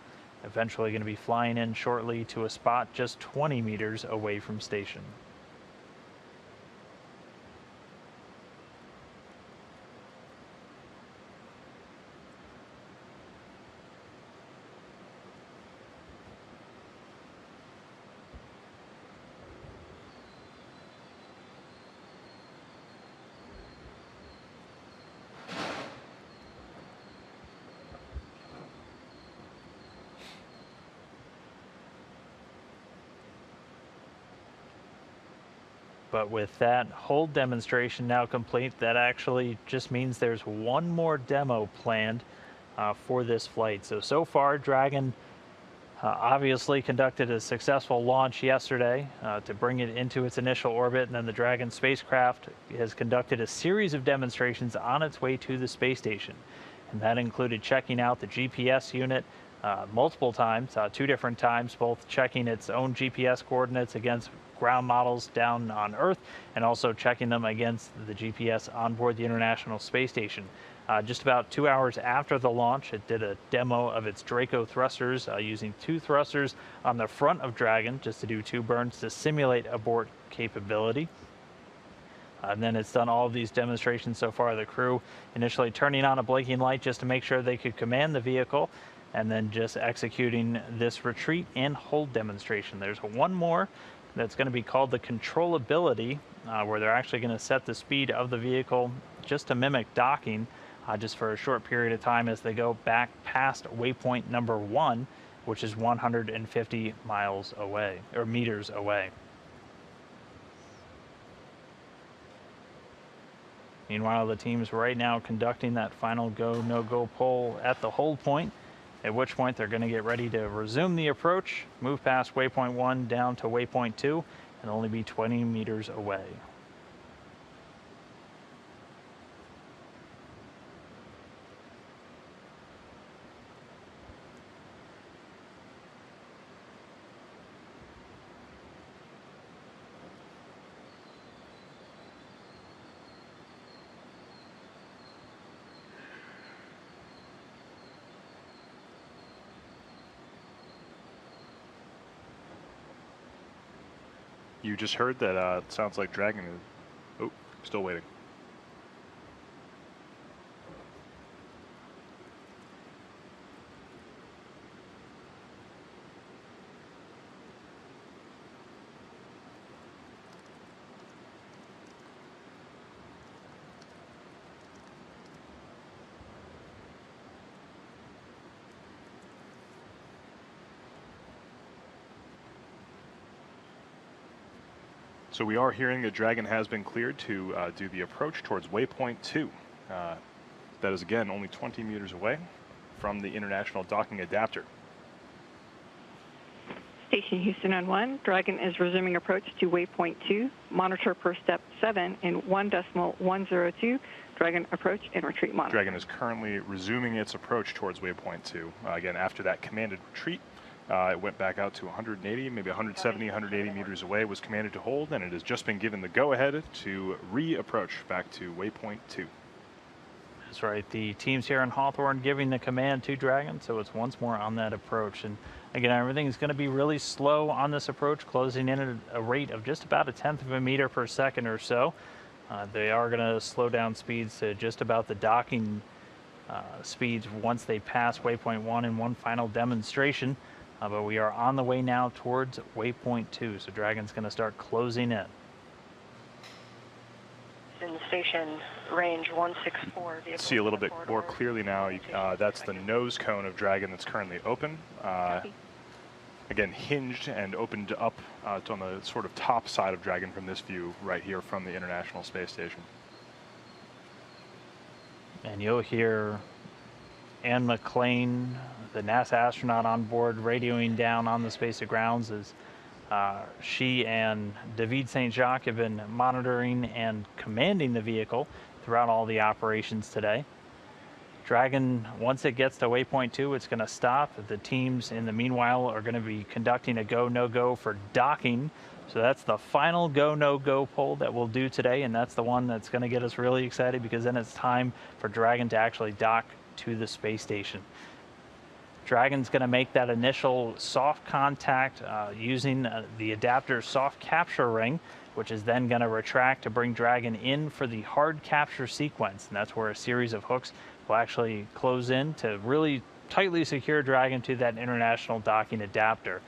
Eventually going to be flying in shortly to a spot just 20 meters away from station. But with that hold demonstration now complete, that actually just means there's one more demo planned for this flight. So far, Dragon obviously conducted a successful launch yesterday to bring it into its initial orbit, and then the Dragon spacecraft has conducted a series of demonstrations on its way to the space station. And that included checking out the GPS unit multiple times, 2 different times, both checking its own GPS coordinates against ground models down on Earth, and also checking them against the GPS on board the International Space Station. Just about 2 hours after the launch, it did a demo of its Draco thrusters using 2 thrusters on the front of Dragon just to do 2 burns to simulate abort capability. And then it's done all of these demonstrations so far. The crew initially turning on a blinking light just to make sure they could command the vehicle, and then just executing this retreat and hold demonstration. There's one more that's going to be called the controllability, where they're actually going to set the speed of the vehicle just to mimic docking, just for a short period of time as they go back past waypoint number 1, which is 150 miles away, or meters away. Meanwhile, the team's right now conducting that final go, no-go poll at the hold point, at which point they're going to get ready to resume the approach, move past waypoint 1 down to waypoint 2, and only be 20 meters away. You just heard that it sounds like Dragon is... Oh, still waiting. So we are hearing that Dragon has been cleared to do the approach towards waypoint 2. That is, again, only 20 meters away from the International Docking Adapter. Station Houston on 1, Dragon is resuming approach to waypoint 2. Monitor per step 7 in 1.102. Dragon approach and retreat monitor. Dragon is currently resuming its approach towards waypoint 2. Again, after that commanded retreat, it went back out to 180, maybe 170, 180 meters away, was commanded to hold, and it has just been given the go-ahead to re-approach back to waypoint 2. That's right. The teams here in Hawthorne giving the command to Dragon, so it's once more on that approach. And again, everything's going to be really slow on this approach, closing in at a rate of just about 1/10 of a meter per second or so. They are going to slow down speeds to just about the docking speeds once they pass waypoint 1 in one final demonstration. But we are on the way now towards waypoint 2, so Dragon's going to start closing in. In the station, range 164. See a little bit more clearly now. That's the nose cone of Dragon that's currently open. Again, hinged and opened up on the sort of top side of Dragon from this view right here from the International Space Station. And you'll hear Anne McClain, the NASA astronaut on board, radioing down on the space grounds as she and David St. Jacques have been monitoring and commanding the vehicle throughout all the operations today. Dragon, once it gets to waypoint 2, it's going to stop. The teams in the meanwhile are going to be conducting a go, no-go for docking. So that's the final go, no-go poll that we'll do today, and that's the one that's going to get us really excited, because then it's time for Dragon to actually dock to the space station. Dragon's going to make that initial soft contact using the adapter's soft capture ring, which is then going to retract to bring Dragon in for the hard capture sequence. And that's where a series of hooks will actually close in to really tightly secure Dragon to that international docking adapter.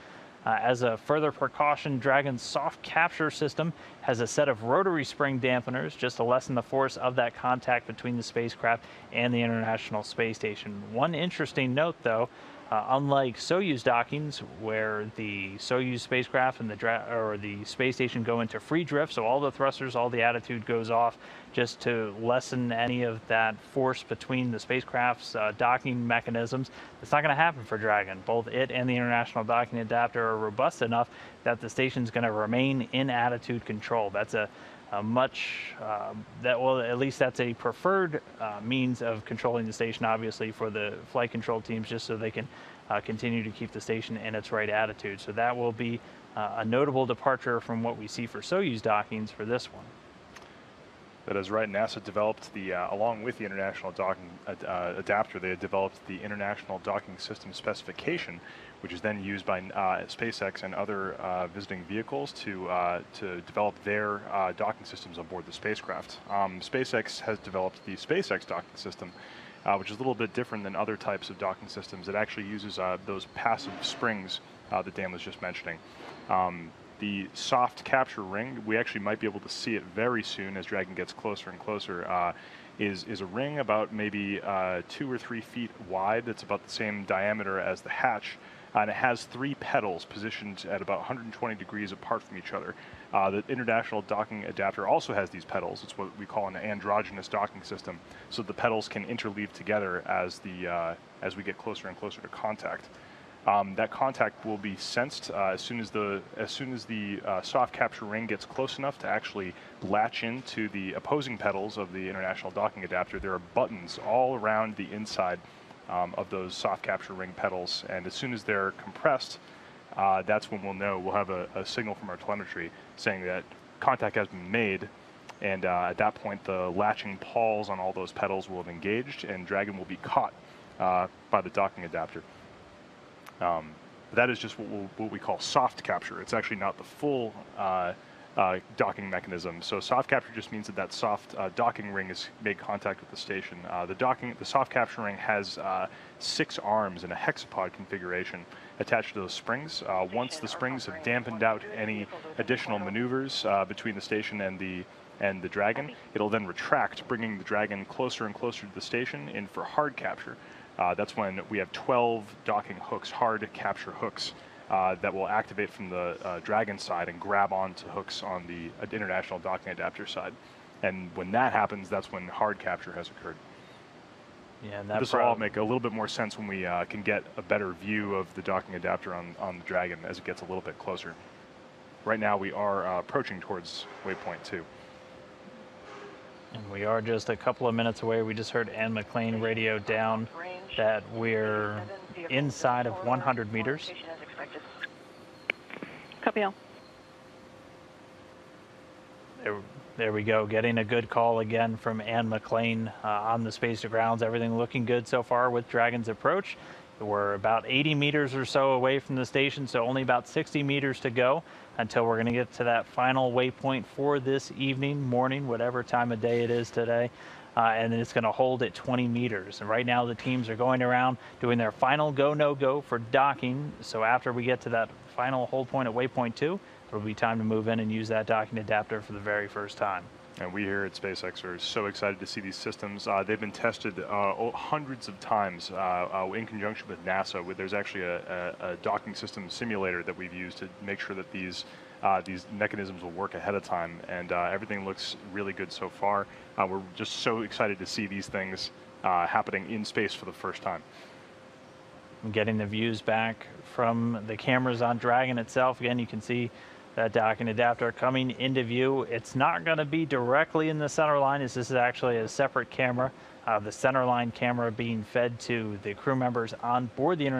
As a further precaution, Dragon's soft capture system has a set of rotary spring dampeners just to lessen the force of that contact between the spacecraft and the International Space Station. One interesting note, though, unlike Soyuz dockings, where the Soyuz spacecraft and the space station go into free drift, so all the thrusters, all the attitude goes off just to lessen any of that force between the spacecraft's docking mechanisms. It's not going to happen for Dragon. Both it and the International Docking Adapter are robust enough that the station's going to remain in attitude control. That's at least that's a preferred means of controlling the station, obviously, for the flight control teams, just so they can continue to keep the station in its right attitude. So that will be a notable departure from what we see for Soyuz dockings for this one. That is right. NASA developed along with the International Docking Adapter, they had developed the International Docking System Specification, which is then used by SpaceX and other visiting vehicles to develop their docking systems on board the spacecraft. SpaceX has developed the SpaceX docking system, which is a little bit different than other types of docking systems. It actually uses those passive springs that Dan was just mentioning. The soft capture ring, we actually might be able to see it very soon as Dragon gets closer and closer, is a ring about maybe 2 or 3 feet wide. It's about the same diameter as the hatch, and it has 3 pedals positioned at about 120 degrees apart from each other. The International Docking Adapter also has these pedals. It's what we call an androgynous docking system, so the pedals can interleave together as we get closer and closer to contact. That contact will be sensed as soon as the soft capture ring gets close enough to actually latch into the opposing pedals of the International Docking Adapter. There are buttons all around the inside of those soft capture ring pedals, and as soon as they're compressed, that's when we'll know. We'll have a signal from our telemetry saying that contact has been made, and at that point the latching pawls on all those pedals will have engaged, and Dragon will be caught by the docking adapter. That is just what we call soft capture. It's actually not the full docking mechanism. So soft capture just means that soft docking ring has made contact with the station. The soft capture ring has 6 arms in a hexapod configuration attached to those springs. Once the springs have dampened out any additional maneuvers between the station and the Dragon, it'll then retract, bringing the Dragon closer and closer to the station in for hard capture. That's when we have 12 docking hooks, hard capture hooks, that will activate from the Dragon side and grab onto hooks on the International Docking Adapter side. And when that happens, that's when hard capture has occurred. Yeah, and this will all make a little bit more sense when we can get a better view of the docking adapter on the Dragon as it gets a little bit closer. Right now we are approaching towards waypoint 2. And we are just a couple of minutes away. We just heard Ann McLean radio down that we're inside of 100 meters. Copy all. There we go, getting a good call again from Ann McLean on the space to grounds. Everything looking good so far with Dragon's approach. We're about 80 meters or so away from the station, so only about 60 meters to go until we're going to get to that final waypoint for this evening, morning, whatever time of day it is today. And then it's going to hold at 20 meters. And right now the teams are going around doing their final go, no go for docking. So after we get to that final hold point at waypoint 2, it'll be time to move in and use that docking adapter for the very first time. And we here at SpaceX are so excited to see these systems. They've been tested hundreds of times in conjunction with NASA. There's actually a docking system simulator that we've used to make sure that these mechanisms will work ahead of time. And everything looks really good so far. We're just so excited to see these things happening in space for the first time. I'm getting the views back from the cameras on Dragon itself. Again, you can see that docking adapter coming into view. It's not going to be directly in the center line, as this is actually a separate camera. The center line camera being fed to the crew members on board the International